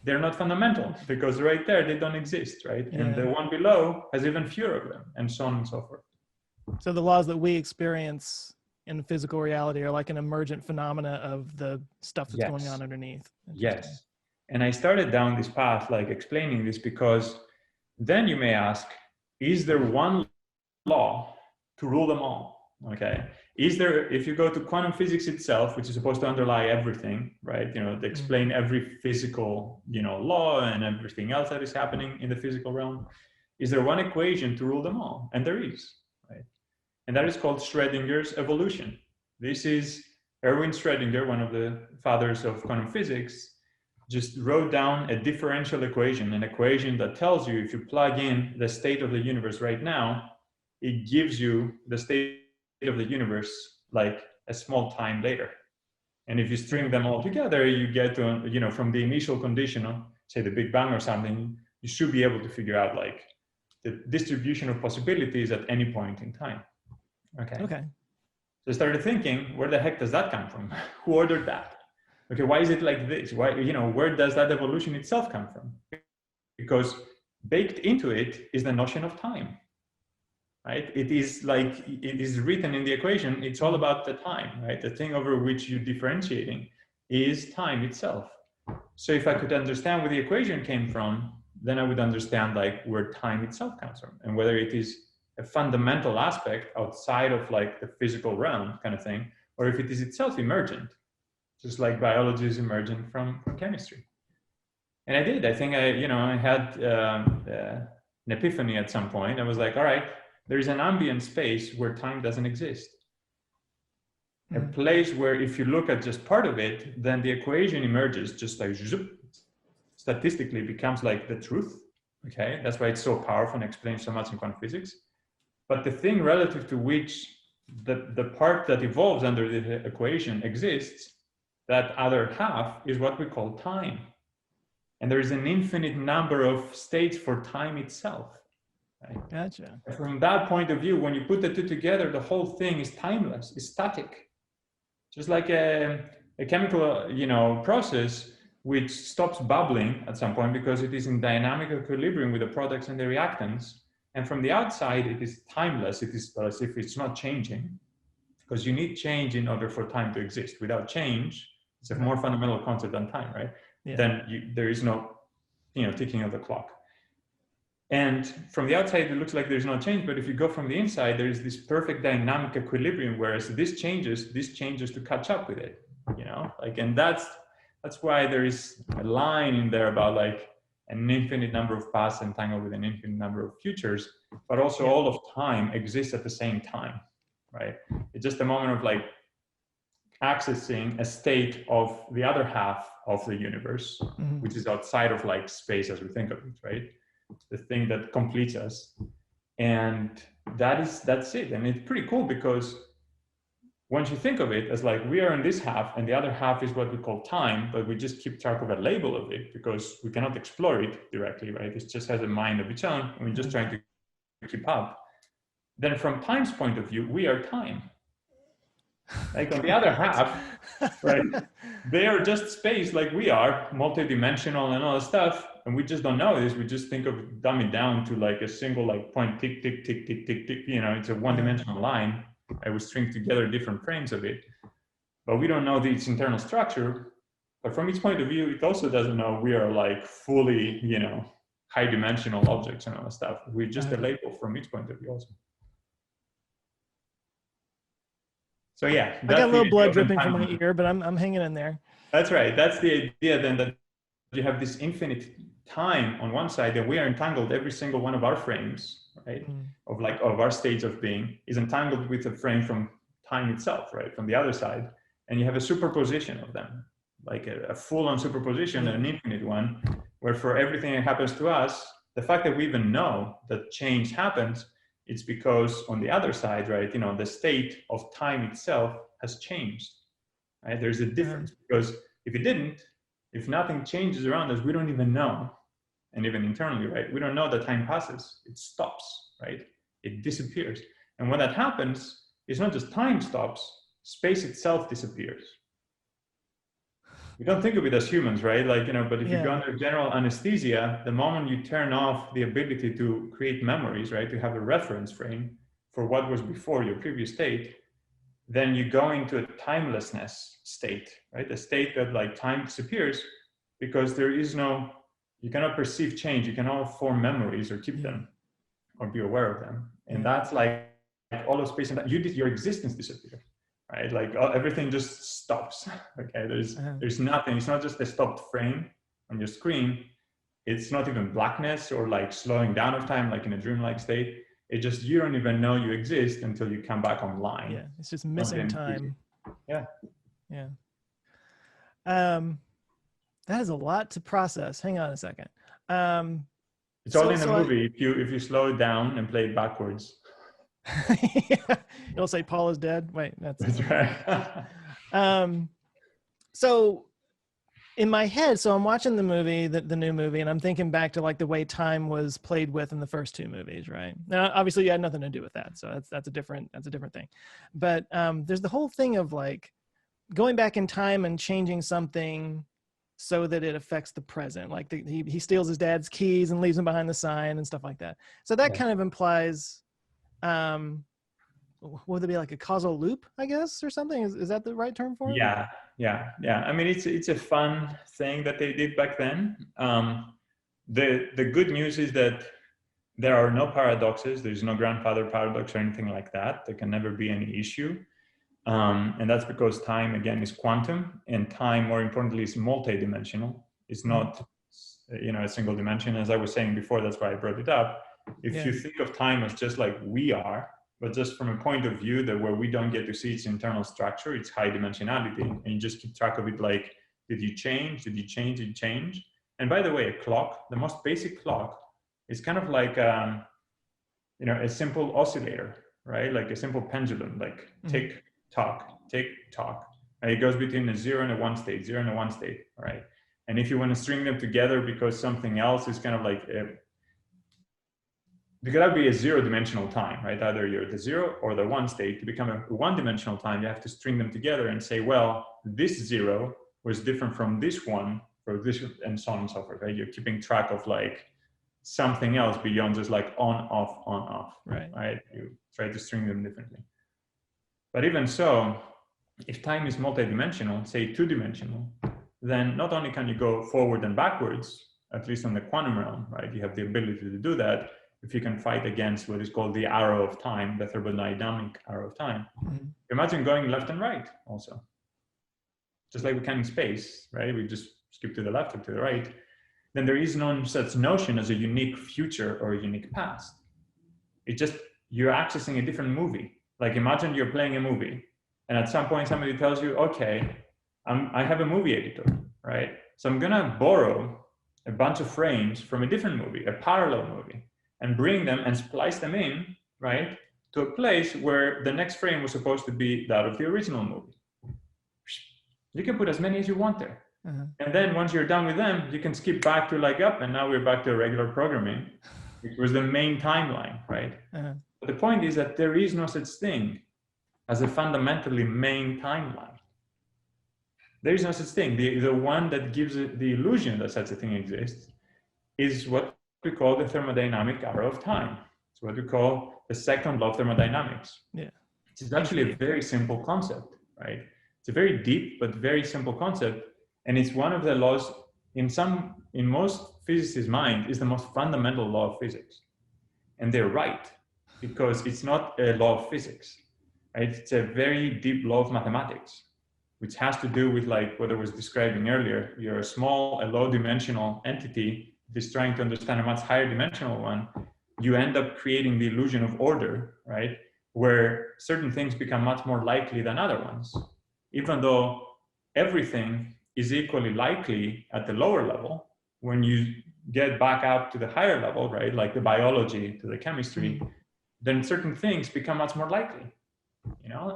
they're not fundamental, because right there, they don't exist, right? Yeah. And the one below has even fewer of them, and so on and so forth. So the laws that we experience in physical reality are like an emergent phenomena of the stuff that's going on underneath. Yes. And I started down this path, like explaining this, because then you may ask, is there one law to rule them all? Okay. Is there, if you go to quantum physics itself, which is supposed to underlie everything, right? You know, to explain every physical, you know, law and everything else that is happening in the physical realm, is there one equation to rule them all? And there is, right? And that is called Schrödinger's evolution. This is Erwin Schrödinger, one of the fathers of quantum physics, just wrote down a differential equation, an equation that tells you if you plug in the state of the universe right now, it gives you the state of the universe like a small time later. And if you string them all together, you get to, you know, from the initial condition, say the Big Bang or something, you should be able to figure out like the distribution of possibilities at any point in time. Okay. So I started thinking, where the heck does that come from? Who ordered that? Okay, why is it like this? Why, you know, where does that evolution itself come from? Because baked into it is the notion of time, right? It is like, it is written in the equation, it's all about the time, right? The thing over which you're differentiating is time itself. So if I could understand where the equation came from, then I would understand like where time itself comes from, and whether it is a fundamental aspect outside of like the physical realm kind of thing, or if it is itself emergent, just like biology is emergent from chemistry. And I did. I think I had an epiphany at some point. I was like, all right, there's an ambient space where time doesn't exist. A place where if you look at just part of it, then the equation emerges just like statistically becomes like the truth. Okay, that's why it's so powerful and explains so much in quantum physics. But the thing relative to which the part that evolves under the equation exists, that other half is what we call time. And there is an infinite number of states for time itself. Right? Gotcha. From that point of view, when you put the two together, the whole thing is timeless, is static. Just like a chemical, process which stops bubbling at some point because it is in dynamic equilibrium with the products and the reactants. And from the outside, it is timeless. It is as if it's not changing, because you need change in order for time to exist. Without change, it's a more fundamental concept than time, right? Yeah. Then there is no, ticking of the clock. And from the outside, it looks like there's no change, but if you go from the inside, there is this perfect dynamic equilibrium, whereas this changes to catch up with it, and that's why there is a line in there about like an infinite number of pasts entangled with an infinite number of futures, but also all of time exists at the same time, right? It's just a moment of like accessing a state of the other half of the universe, which is outside of like space as we think of it, right? The thing that completes us. And that's it. And it's pretty cool because once you think of it as like we are in this half and the other half is what we call time, but we just keep track of a label of it because we cannot explore it directly, right? It just has a mind of its own and we're just trying to keep up. Then from time's point of view, we are time. Like on the other half, right? They are just space like we are, multi-dimensional and all that stuff. And we just don't know this. We just think of dumb it down to like a single like point, tick, tick, tick, tick, tick, tick. It's a one-dimensional line. I would string together different frames of it. But we don't know its internal structure. But from its point of view, it also doesn't know we are like fully, high-dimensional objects and all that stuff. We're just a label from its point of view also. So yeah, I got a little blood dripping from my ear, but I'm hanging in there. That's right. That's the idea then, that you have this infinite time on one side, that we are entangled. Every single one of our frames, right, of our states of being is entangled with a frame from time itself, right, from the other side. And you have a superposition of them, like a full-on superposition, an infinite one, where for everything that happens to us, the fact that we even know that change happens, it's because on the other side, right, the state of time itself has changed, right? There's a difference because if it didn't, if nothing changes around us, we don't even know. And even internally, right, we don't know that time passes. It stops, right? It disappears. And when that happens, it's not just time stops, space itself disappears. We don't think of it as humans, right? Like, but if you go under general anesthesia, the moment you turn off the ability to create memories, right, to have a reference frame for what was before your previous state, then you go into a timelessness state, right? A state that like time disappears because you cannot perceive change. You cannot form memories or keep them or be aware of them. And that's like all of space and time, your existence disappears. Right, like everything just stops. Okay, there's nothing. It's not just a stopped frame on your screen. It's not even blackness or like slowing down of time, like in a dreamlike state. It just, you don't even know you exist until you come back online. Yeah, it's just missing time. Yeah. That is a lot to process. Hang on a second. It's all in the movie. If you slow it down and play it backwards. It'll say Paul is dead. Wait, that's right. So in my head, so I'm watching the movie, the new movie, and I'm thinking back to like the way time was played with in the first two movies, right? Now, obviously, you had nothing to do with that, so that's a different thing. But there's the whole thing of like going back in time and changing something so that it affects the present. Like he steals his dad's keys and leaves them behind the sign and stuff like that. So that kind of implies. Would it be like a causal loop, I guess, or something? Is that the right term for it? Yeah. I mean, it's a fun thing that they did back then. The good news is that there are no paradoxes. There's no grandfather paradox or anything like that. There can never be any issue. And that's because time, again, is quantum, and time, more importantly, is multidimensional. It's not, a single dimension. As I was saying before, that's why I brought it up. If you think of time as just like we are, but just from a point of view that where we don't get to see its internal structure, its high dimensionality, and you just keep track of it like, did you change? Did you change? Did you change? And by the way, a clock, the most basic clock, is kind of like, a simple oscillator, right? Like a simple pendulum, like tick, tock, tick, tock. And it goes between a 0 and a 1 state, 0 and a 1 state, right? And if you want to string them together because something else is kind of like, because that would be a 0-dimensional time, right? Either you're the 0 or the 1 state. To become a 1-dimensional time, you have to string them together and say, well, this 0 was different from this 1, or this, and so on and so forth, right? You're keeping track of like something else beyond just like on, off, right? You try to string them differently. But even so, if time is multidimensional, say 2-dimensional, then not only can you go forward and backwards, at least in the quantum realm, right? You have the ability to do that if you can fight against what is called the arrow of time, the thermodynamic arrow of time. Imagine going left and right also. Just like we can in space, right? We just skip to the left or to the right. Then there is no such notion as a unique future or a unique past. It just, you're accessing a different movie. Like imagine you're playing a movie and at some point somebody tells you, okay, I have a movie editor, right? So I'm gonna borrow a bunch of frames from a different movie, a parallel movie, and bring them and splice them in, right, to a place where the next frame was supposed to be that of the original movie. You can put as many as you want there. And then once you're done with them, you can skip back to like, up, and now we're back to regular programming, which was the main timeline, right? But the point is that there is no such thing as a fundamentally main timeline. There is no such thing. The one that gives it the illusion that such a thing exists is what we call the thermodynamic arrow of time. It's what we call the second law of thermodynamics. It's actually a very simple concept, right? It's a very deep but very simple concept, and it's one of the laws in most physicists' mind is the most fundamental law of physics. And they're right, because it's not a law of physics, right? It's a very deep law of mathematics, which has to do with like what I was describing earlier. You're a low-dimensional entity that's trying to understand a much higher dimensional one. You end up creating the illusion of order, right? Where certain things become much more likely than other ones, even though everything is equally likely at the lower level. When you get back up to the higher level, right, like the biology to the chemistry, then certain things become much more likely,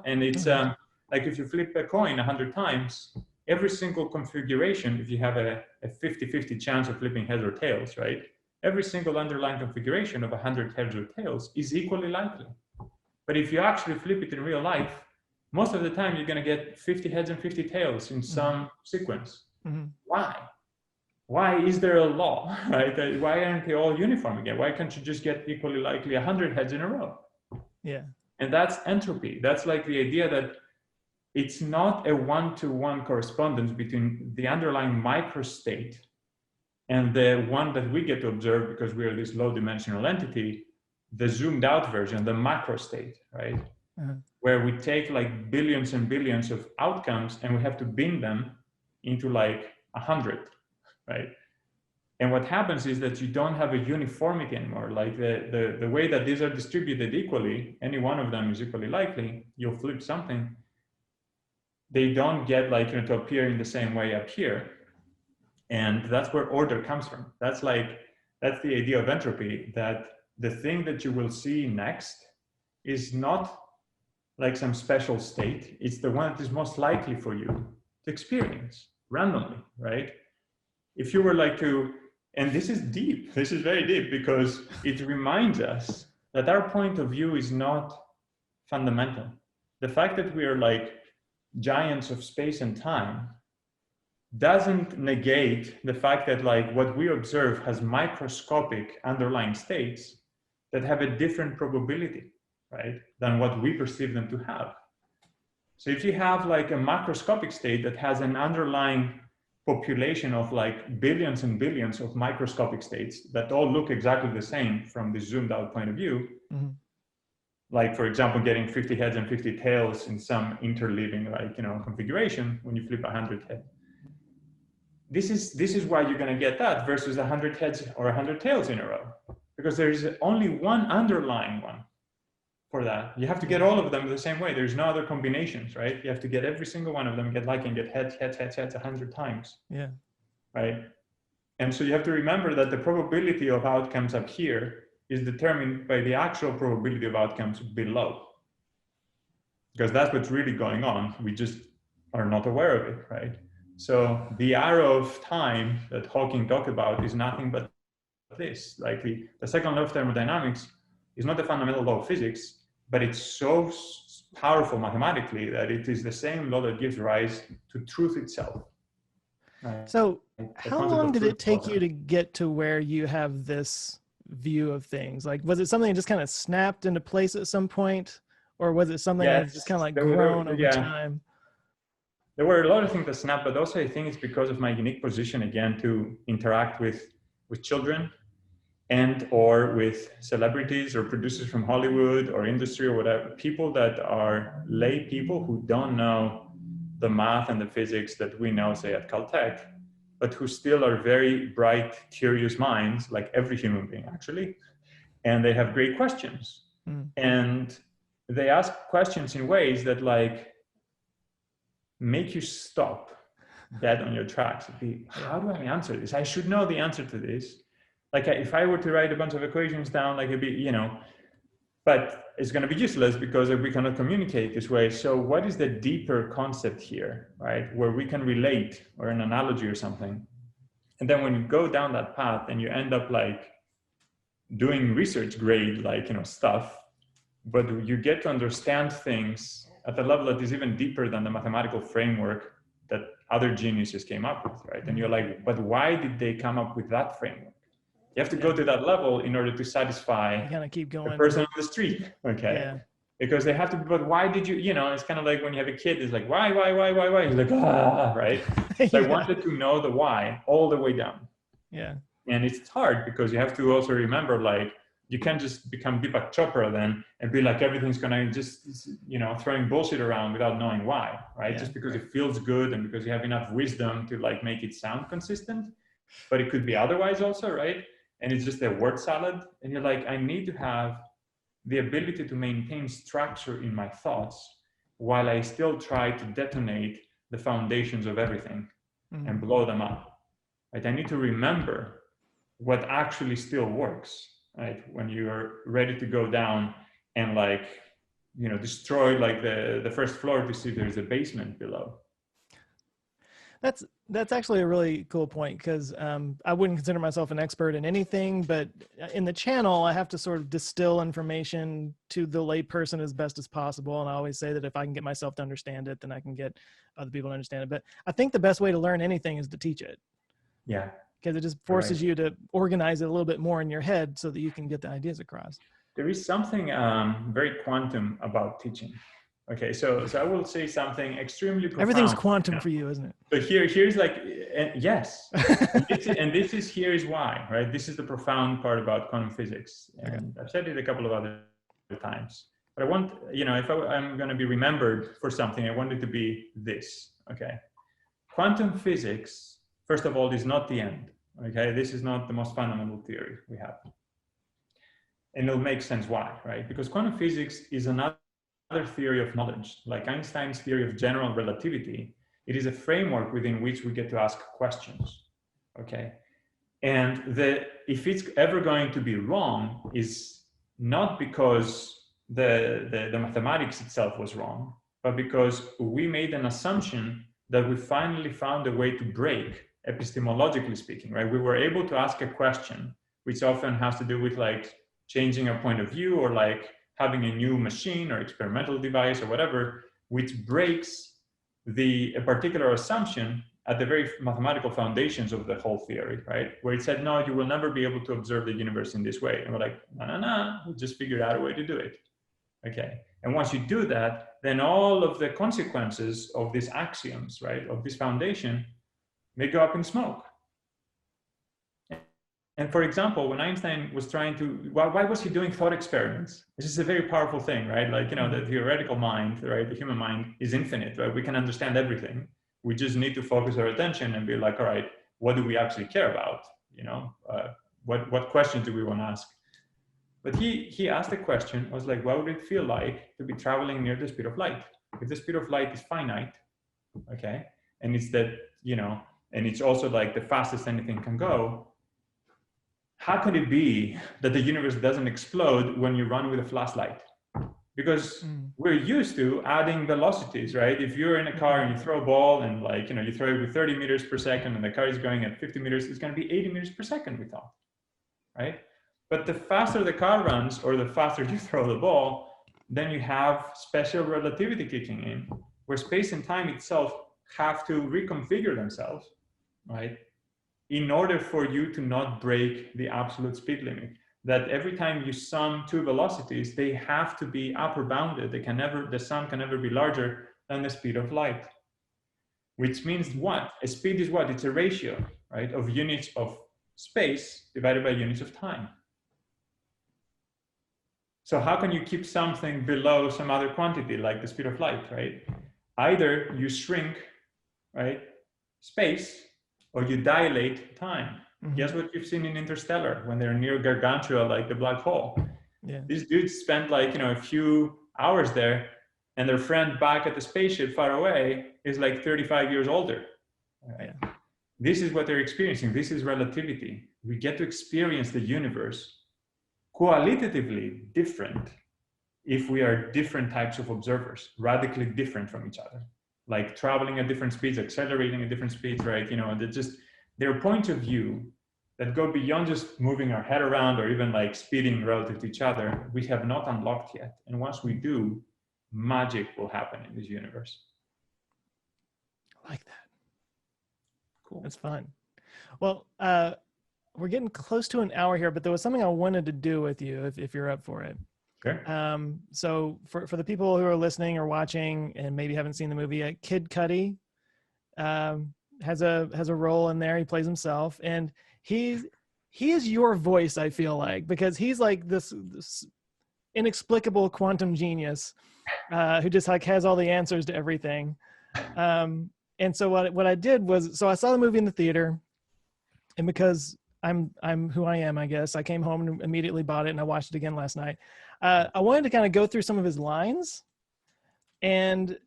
and it's like if you flip a coin 100 times, every single configuration, if you have a 50-50 chance of flipping heads or tails, right, every single underlying configuration of 100 heads or tails is equally likely. But if you actually flip it in real life, most of the time you're going to get 50 heads and 50 tails in some sequence. Why? Why is there a law, right? Why aren't they all uniform again? Why can't you just get equally likely 100 heads in a row? And that's entropy. That's like the idea that it's not a one-to-one correspondence between the underlying microstate and the one that we get to observe because we are this low-dimensional entity, the zoomed out version, the macrostate, right? Where we take like billions and billions of outcomes and we have to bin them into like 100, right? And what happens is that you don't have a uniformity anymore. Like the way that these are distributed equally, any one of them is equally likely, you'll flip something, they don't get like, to appear in the same way up here. And that's where order comes from. That's the idea of entropy, that the thing that you will see next is not like some special state. It's the one that is most likely for you to experience randomly, right? If you were like to, and this is deep, this is very deep, because it reminds us that our point of view is not fundamental. The fact that we are like giants of space and time doesn't negate the fact that like what we observe has microscopic underlying states that have a different probability, right, than what we perceive them to have. So if you have like a macroscopic state that has an underlying population of like billions and billions of microscopic states that all look exactly the same from the zoomed out point of view, like for example, getting 50 heads and 50 tails in some interleaving configuration when you flip 100 heads. This is why you're going to get that versus 100 heads or 100 tails in a row, because there's only one underlying one for that. You have to get all of them the same way. There's no other combinations, right? You have to get every single one of them, get heads 100 times. Yeah. Right. And so you have to remember that the probability of outcomes up here is determined by the actual probability of outcomes below, because that's what's really going on. We just are not aware of it, right? So the arrow of time that Hawking talked about is nothing but this. Like the second law of thermodynamics is not a fundamental law of physics, but it's so powerful mathematically that it is the same law that gives rise to truth itself. Right? So The how concept long of did truth it take also. you to get to where you have this view of things? Like, was it something that just kind of snapped into place at some point? Or was it something that's just kind of like grown over time? There were a lot of things that snapped, but also I think it's because of my unique position again to interact with children and or with celebrities or producers from Hollywood or industry or whatever, people that are lay people who don't know the math and the physics that we know, say at Caltech, but who still are very bright, curious minds, like every human being actually, and they have great questions. And they ask questions in ways that like make you stop dead on your tracks. How do I answer this? I should know the answer to this. Like if I were to write a bunch of equations down, like it'd be, but it's going to be useless because we cannot communicate this way. So what is the deeper concept here, right? Where we can relate, or an analogy or something. And then when you go down that path and you end up like doing research grade, stuff, but you get to understand things at a level that is even deeper than the mathematical framework that other geniuses came up with, right? And you're like, but why did they come up with that framework? You have to go to that level in order to satisfy keep going. the person on the street, okay? Yeah. Because they have to, but why did you, it's kind of like when you have a kid, it's like, why? He's like, right? So I wanted to know the why all the way down. Yeah. And it's hard because you have to also remember, like, you can't just become Deepak Chopra then and be like, everything's gonna just, throwing bullshit around without knowing why, right? Just because it feels good and because you have enough wisdom to like make it sound consistent, but it could be otherwise also, right? And it's just a word salad. And you're like, I need to have the ability to maintain structure in my thoughts while I still try to detonate the foundations of everything and blow them up, right? I need to remember what actually still works. Right, when you're ready to go down and destroy like the first floor to see there's a basement below. That's actually a really cool point, because I wouldn't consider myself an expert in anything, but in the channel I have to sort of distill information to the lay person as best as possible, and I always say that if I can get myself to understand it, then I can get other people to understand it. But I think the best way to learn anything is to teach it. Yeah. Because it just forces you to organize it a little bit more in your head so that you can get the ideas across. There is something very quantum about teaching. Okay, so I will say something extremely profound. Everything's quantum for you, isn't it? But here's like, yes. Here is why, right? This is the profound part about quantum physics. And I've said it a couple of other times. But I want, if I'm going to be remembered for something, I want it to be this, okay? Quantum physics, first of all, is not the end, okay? This is not the most fundamental theory we have. And it'll make sense why, right? Because quantum physics is another theory of knowledge. Like Einstein's theory of general relativity, it is a framework within which we get to ask questions, okay? And if it's ever going to be wrong is not because the mathematics itself was wrong, but because we made an assumption that we finally found a way to break, epistemologically speaking, right? We were able to ask a question, which often has to do with like changing a point of view or like having a new machine or experimental device or whatever, which breaks a particular assumption at the very mathematical foundations of the whole theory, right? Where it said, no, you will never be able to observe the universe in this way. And we're like, no, we just figured out a way to do it. Okay. And once you do that, then all of the consequences of these axioms, right, of this foundation, may go up in smoke. And for example, when Einstein was trying to, why was he doing thought experiments? This is a very powerful thing, right? Like, the theoretical mind, right? The human mind is infinite, right? We can understand everything. We just need to focus our attention and be like, all right, what do we actually care about? What questions do we want to ask? But he asked the question, I was like, what would it feel like to be traveling near the speed of light? If the speed of light is finite, okay, and it's that, and it's also like the fastest anything can go, how could it be that the universe doesn't explode when you run with a flashlight? Because we're used to adding velocities, right? If you're in a car and you throw a ball and you throw it with 30 meters per second and the car is going at 50 meters, it's going to be 80 meters per second, we thought, right? But the faster the car runs or the faster you throw the ball, then you have special relativity kicking in, where space and time itself have to reconfigure themselves, right? In order for you to not break the absolute speed limit. That every time you sum two velocities, they have to be upper bounded. The sum can never be larger than the speed of light. Which means what? A speed is what? It's a ratio, right? Of units of space divided by units of time. So how can you keep something below some other quantity like the speed of light, right? Either you shrink, right, space, or you dilate time. Guess what you've seen in Interstellar when they're near Gargantua, like the black hole. Yeah. These dudes spent a few hours there, and their friend back at the spaceship far away is 35 years older. Right? Yeah. This is what they're experiencing. This is relativity. We get to experience the universe qualitatively different if we are different types of observers, radically different from each other, like traveling at different speeds, accelerating at different speeds, right? There are points of view that go beyond just moving our head around or even speeding relative to each other. We have not unlocked yet. And once we do, magic will happen in this universe. I like that. Cool. That's fun. Well, we're getting close to an hour here, but there was something I wanted to do with you if you're up for it. Okay. So for the people who are listening or watching and maybe haven't seen the movie, Kid Cudi has a role in there. He plays himself, and he is your voice, I feel like, because he's like this inexplicable quantum genius who just has all the answers to everything. And so what I did was, so I saw the movie in the theater, and because I'm who I am, I guess, I came home and immediately bought it, and I watched it again last night. I wanted to kind of go through some of his lines, and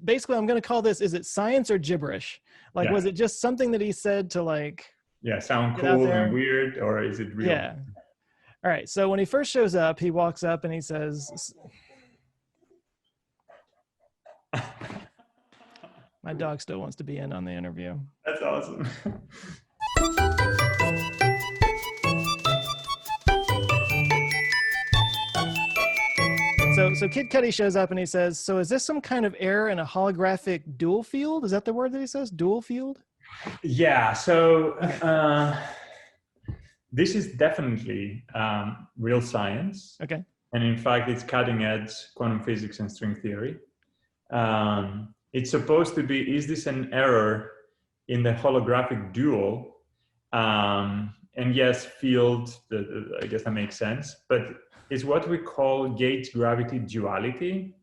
basically I'm going to call this, is it science or gibberish? Was it just something that he said to sound cool and weird, or is it real? Yeah. All right. So when he first shows up, he walks up and he says, my dog still wants to be in on the interview. That's awesome. So Kid Cudi shows up and he says, so is this some kind of error in a holographic dual field? Is that the word that he says? Dual field? Yeah. So this is definitely real science. Okay. And in fact, it's cutting edge quantum physics and string theory. It's supposed to be, is this an error in the holographic dual? And yes, field, I guess that makes sense. But it's what we call gauge gravity duality,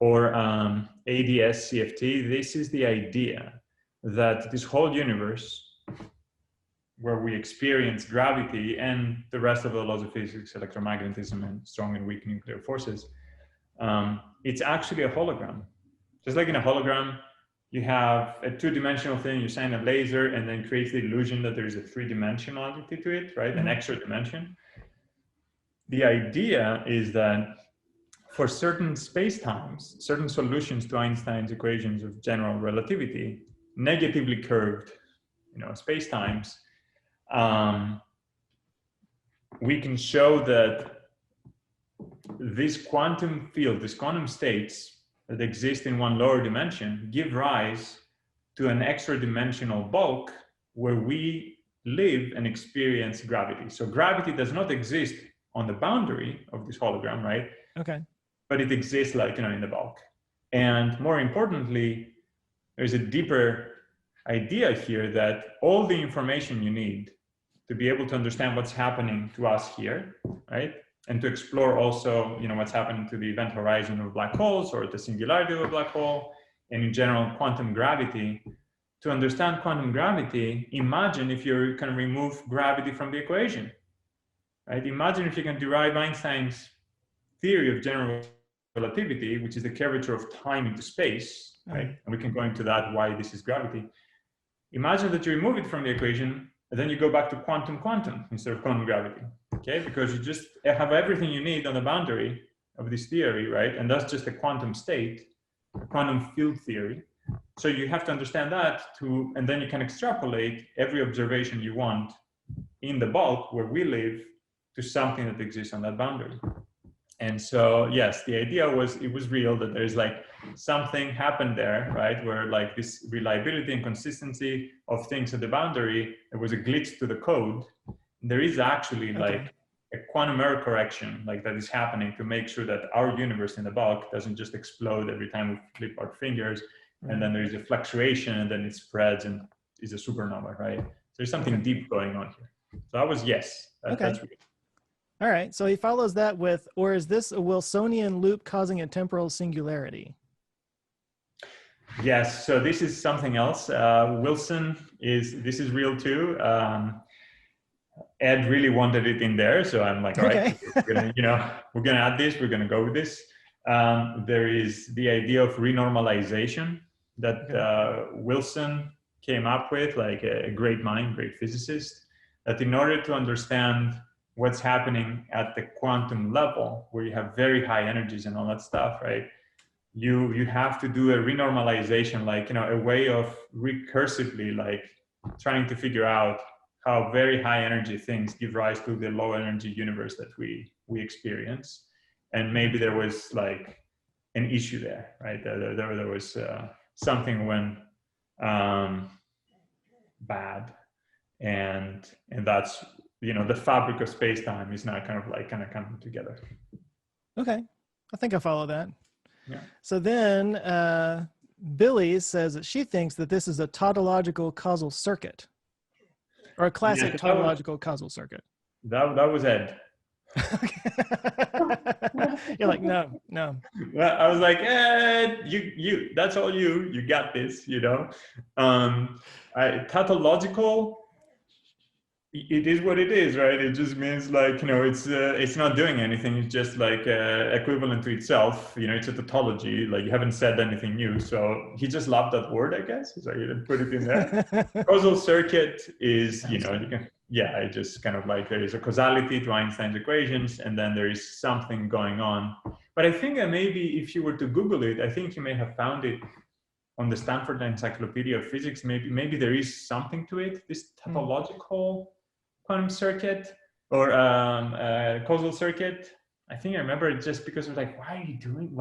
or ADS CFT. This is the idea that this whole universe, where we experience gravity and the rest of the laws of physics, electromagnetism, and strong and weak nuclear forces, it's actually a hologram. Just like in a hologram, you have a two-dimensional thing, you shine a laser, and then creates the illusion that there is a three-dimensionality to it, right? Mm-hmm. An extra dimension. The idea is that for certain spacetimes, certain solutions to Einstein's equations of general relativity, negatively curved, spacetimes, we can show that this quantum field, these quantum states that exist in one lower dimension, give rise to an extra dimensional bulk where we live and experience gravity. So gravity does not exist on the boundary of this hologram, right? Okay. But it exists in the bulk. And more importantly, there's a deeper idea here that all the information you need to be able to understand what's happening to us here, right? And to explore also, what's happening to the event horizon of black holes or the singularity of a black hole, and in general, quantum gravity. To understand quantum gravity, imagine if you can remove gravity from the equation, right? Imagine if you can derive Einstein's theory of general relativity, which is the curvature of time into space, right? And we can go into that, why this is gravity. Imagine that you remove it from the equation, and then you go back to quantum instead of quantum gravity, okay? Because you just have everything you need on the boundary of this theory, right? And that's just a quantum state, a quantum field theory. So you have to understand that and then you can extrapolate every observation you want in the bulk where we live to something that exists on that boundary. And so, yes, the idea was, it was real that there's like something happened there, right? Where like this reliability and consistency of things at the boundary, there was a glitch to the code. There is actually like a quantum error correction like that is happening to make sure that our universe in the bulk doesn't just explode every time we flip our fingers. And then there's a fluctuation and then it spreads and is a supernova, right? So there's something deep going on here. So that was yes. That's real. All right, so he follows that with, or is this a Wilsonian loop causing a temporal singularity? Yes, so this is something else. This is real too. Ed really wanted it in there, so I'm like, all right, we're gonna add this, we're gonna go with this. There is the idea of renormalization that Wilson came up with, like a great mind, great physicist, that in order to understand what's happening at the quantum level, where you have very high energies and all that stuff, right? You have to do a renormalization, like, a way of recursively, like, trying to figure out how very high energy things give rise to the low energy universe that we experience. And maybe there was like an issue there, right? There was something went bad, and that's, the fabric of space-time is now kind of coming together. Okay, I think I follow that. Yeah. So then Billy says that she thinks that this is a tautological causal circuit, or a classic tautological causal circuit. That was Ed. You're like, no. Well, I was like, you that's all you got this, tautological, it is what it is, right? It just means like, it's not doing anything. It's just like equivalent to itself. It's a tautology. Like, you haven't said anything new. So he just loved that word, I guess. So he didn't put it in there. Causal circuit is, it just kind of like, there is a causality to Einstein's equations, and then there is something going on. But I think that maybe if you were to Google it, I think you may have found it on the Stanford Encyclopedia of Physics. Maybe there is something to it, this tautological quantum circuit or causal circuit. I think I remember it just because I was like, why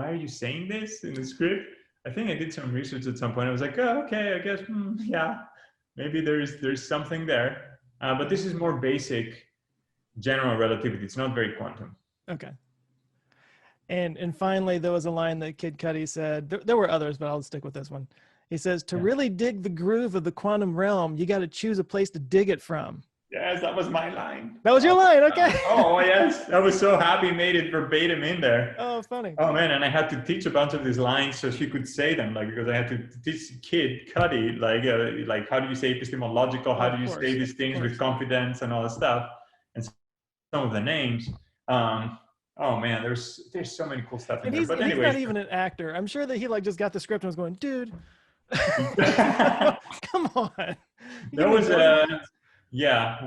are you saying this in the script? I think I did some research at some point. I was like, oh, okay, I guess, yeah, maybe there's something there. But this is more basic general relativity. It's not very quantum. Okay. And finally, there was a line that Kid Cudi said. There were others, but I'll stick with this one. He says, to really dig the groove of the quantum realm, you got to choose a place to dig it from. Yes, that was my line. That was your line, okay. Oh, yes. I was so happy, made it verbatim in there. Oh, funny. Oh, man, and I had to teach a bunch of these lines so she could say them, like, because I had to teach Kid Cudi, like how do you say epistemological, how do you say these things with confidence and all that stuff, and some of the names. Oh man, there's so many cool stuff in there. But anyway, he's not even an actor. I'm sure that he just got the script and was going, dude, come on. There was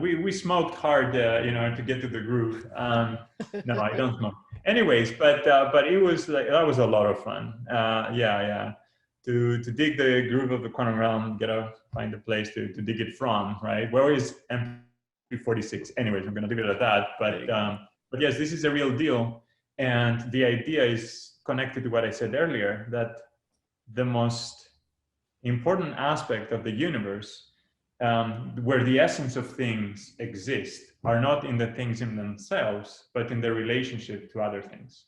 we smoked hard, to get to the groove. No, I don't smoke. Anyways, but it was like, that was a lot of fun. To dig the groove of the quantum realm, gotta find a place to dig it from, right? Where is MP46? Anyways, I'm gonna leave it at that. But yes, this is a real deal. And the idea is connected to what I said earlier, that the most important aspect of the universe, where the essence of things exist, are not in the things in themselves, but in their relationship to other things.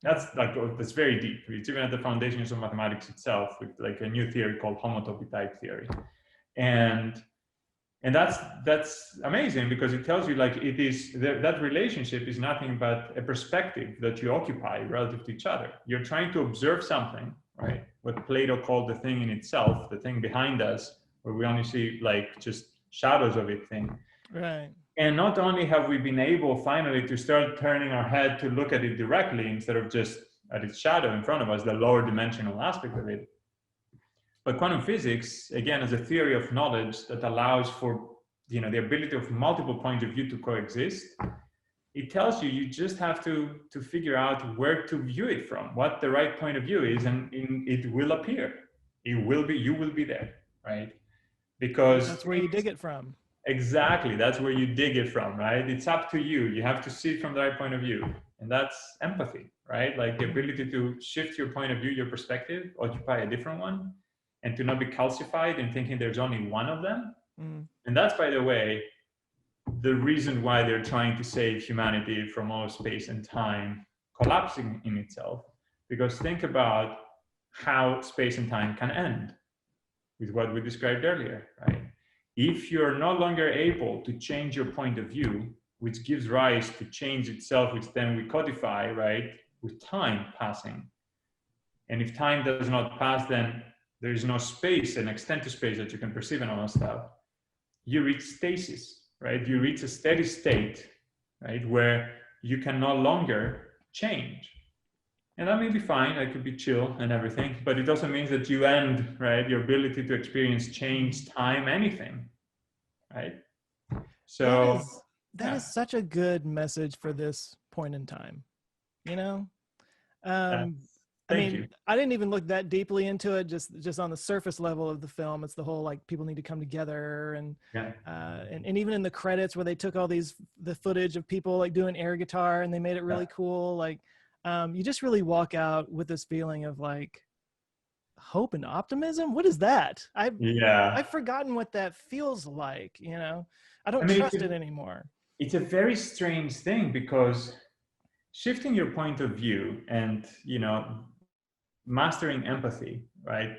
That's very deep. It's even at the foundations of mathematics itself, with like a new theory called homotopy type theory. And And that's amazing, because it tells you like it is that relationship is nothing but a perspective that you occupy relative to each other. You're trying to observe something, right? What Plato called the thing in itself, the thing behind us, where we only see like just shadows of it thing. Right. And not only have we been able finally to start turning our head to look at it directly instead of just at its shadow in front of us, the lower dimensional aspect of it, but quantum physics, again, is a theory of knowledge that allows for, the ability of multiple points of view to coexist. It tells you you just have to figure out where to view it from, what the right point of view is, and it will appear. You will be there, right? Because that's where you dig it from. Exactly, that's where you dig it from, right? It's up to you. You have to see it from the right point of view, and that's empathy, right? Like the ability to shift your point of view, your perspective, occupy a different one, and to not be calcified in thinking there's only one of them. And that's, by the way, the reason why they're trying to save humanity from all space and time collapsing in itself. Because think about how space and time can end with what we described earlier, right? If you're no longer able to change your point of view, which gives rise to change itself, which then we codify, right, with time passing. And if time does not pass, then there is no space and extent to space that you can perceive and all that stuff. You reach stasis, right? You reach a steady state, right, where you can no longer change. And that may be fine, that could be chill and everything, but it also means that you end, right, your ability to experience change, time, anything, right? So that is such a good message for this point in time, Thank you. I didn't even look that deeply into it, just on the surface level of the film. It's the whole, like, people need to come together, and and even in the credits where they took all the footage of people like doing air guitar and they made it really cool. Like, you just really walk out with this feeling of like hope and optimism. What is that? I've forgotten what that feels like. I don't trust it anymore. It's a very strange thing, because shifting your point of view and, mastering empathy, right,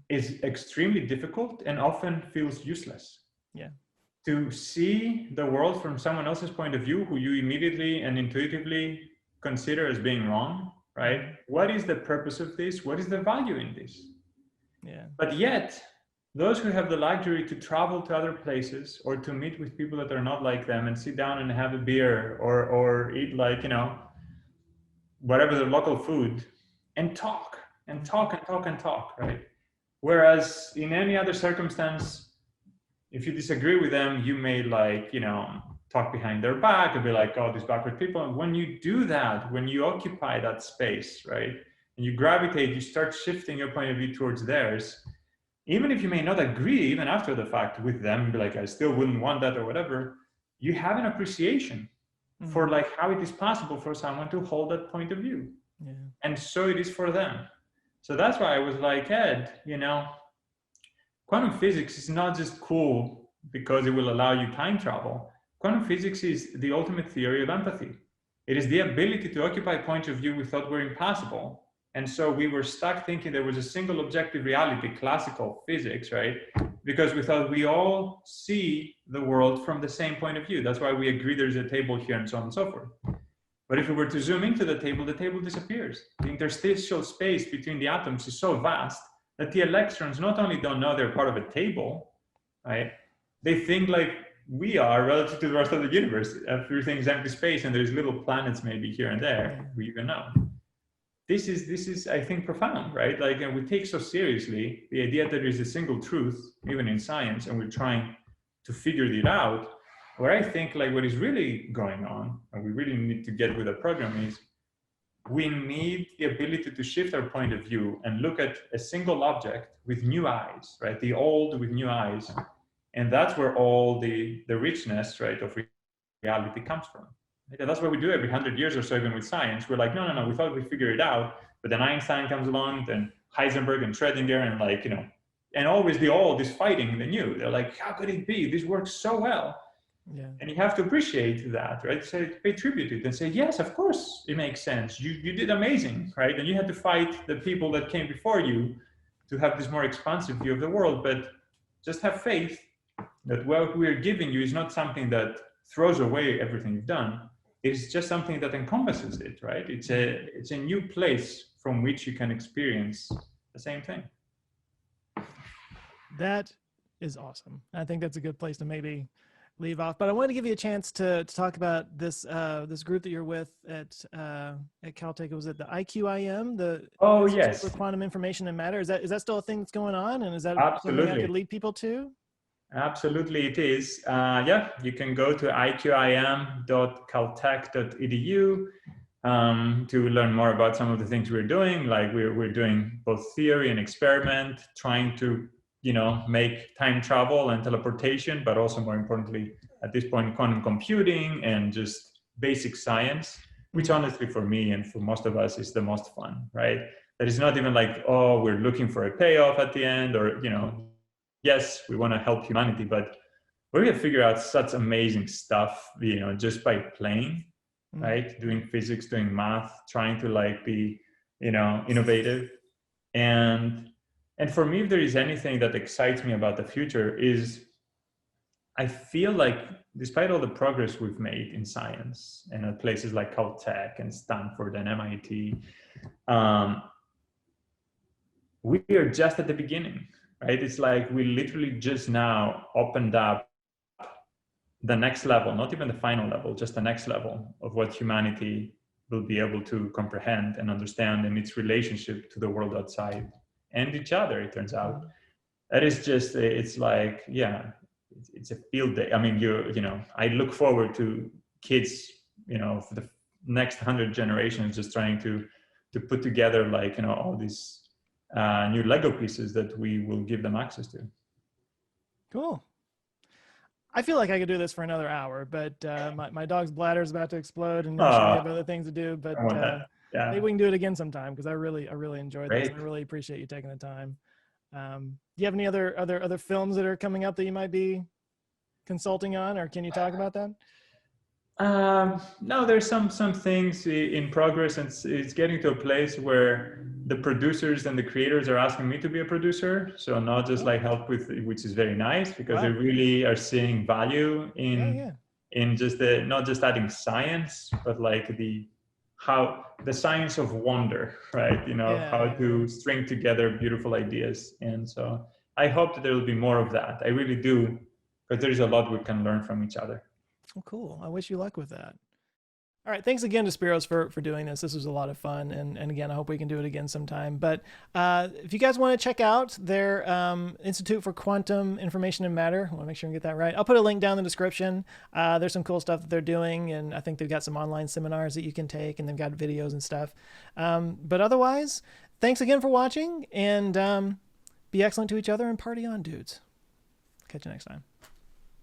is extremely difficult and often feels useless. Yeah. To see the world from someone else's point of view, who you immediately and intuitively consider as being wrong, right? What is the purpose of this? What is the value in this? Yeah. But yet, those who have the luxury to travel to other places or to meet with people that are not like them and sit down and have a beer or eat, like, whatever the local food, and talk, right? Whereas in any other circumstance, if you disagree with them, you may, like, talk behind their back and be like, oh, these backward people. And when you do that, when you occupy that space, right, and you gravitate, you start shifting your point of view towards theirs, even if you may not agree, even after the fact, with them, be like, I still wouldn't want that or whatever, you have an appreciation for, like, how it is possible for someone to hold that point of view. Yeah. And so it is for them. So that's why I was like, Ed, quantum physics is not just cool because it will allow you time travel. Quantum physics is the ultimate theory of empathy. It is the ability to occupy points of view we thought were impossible. And so we were stuck thinking there was a single objective reality, classical physics, right? Because we thought we all see the world from the same point of view. That's why we agree there's a table here and so on and so forth. But if we were to zoom into the table disappears. The interstitial space between the atoms is so vast that the electrons not only don't know they're part of a table, right? They think like we are relative to the rest of the universe. Everything's empty space and there's little planets maybe here and there, we even know. This is, I think, profound, right? Like, and we take so seriously the idea that there is a single truth, even in science, and we're trying to figure it out. Where I think, like, what is really going on, and we really need to get with the program, is we need the ability to shift our point of view and look at a single object with new eyes, right? The old with new eyes. And that's where all the richness, right, of reality comes from. And that's what we do every 100 years or so, even with science. We're like, no, we thought we figured it out. But then Einstein comes along, then Heisenberg and Schrödinger, and, like, and always the old is fighting the new. They're like, how could it be? This works so well. Yeah. And you have to appreciate that, right? So pay tribute to it and say, yes, of course it makes sense. You did amazing, right? And you had to fight the people that came before you to have this more expansive view of the world, but just have faith that what we're giving you is not something that throws away everything you've done. It's just something that encompasses it, right? It's a new place from which you can experience the same thing. That is awesome. I think that's a good place to maybe leave off. But I wanted to give you a chance to talk about this this group that you're with at Caltech. Was it the IQIM? The Yes. for Quantum Information and Matter. Is that still a thing that's going on? And is that something I could lead people to? Absolutely, it is. Yeah, you can go to iqim.caltech.edu to learn more about some of the things we're doing. Like we're doing both theory and experiment, trying to make time travel and teleportation, but also more importantly, at this point, quantum computing and just basic science, which honestly for me and for most of us is the most fun, right? That is not even like, oh, we're looking for a payoff at the end, or, yes, we want to help humanity, but we're going to figure out such amazing stuff, just by playing, right? Doing physics, doing math, trying to be, innovative. And for me, if there is anything that excites me about the future is I feel like despite all the progress we've made in science and at places like Caltech and Stanford and MIT, we are just at the beginning, right? It's like we literally just now opened up the next level, not even the final level, just the next level of what humanity will be able to comprehend and understand in its relationship to the world outside and each other, it turns out. That is just, it's like, yeah, it's a field day. I mean, I look forward to kids, for the next 100 generations, just trying to put together all these new Lego pieces that we will give them access to. Cool. I feel like I could do this for another hour, but my dog's bladder is about to explode, and I'm sure we have other things to do. But maybe we can do it again sometime, because I really enjoyed this. I really appreciate you taking the time. Do you have any other films that are coming up that you might be consulting on, or can you talk about that? No, there's some things in progress, and it's getting to a place where the producers and the creators are asking me to be a producer. So not just help with, which is very nice, because they really are seeing value in just not just adding science, but the science of wonder, right? How to string together beautiful ideas. And so I hope that there will be more of that. I really do, because there's a lot we can learn from each other. Oh, cool. I wish you luck with that. All right. Thanks again to Spiros for doing this. This was a lot of fun. And again, I hope we can do it again sometime. But if you guys want to check out their Institute for Quantum Information and Matter, I want to make sure I get that right. I'll put a link down in the description. There's some cool stuff that they're doing. And I think they've got some online seminars that you can take, and they've got videos and stuff. But otherwise, thanks again for watching, and be excellent to each other and party on, dudes. Catch you next time.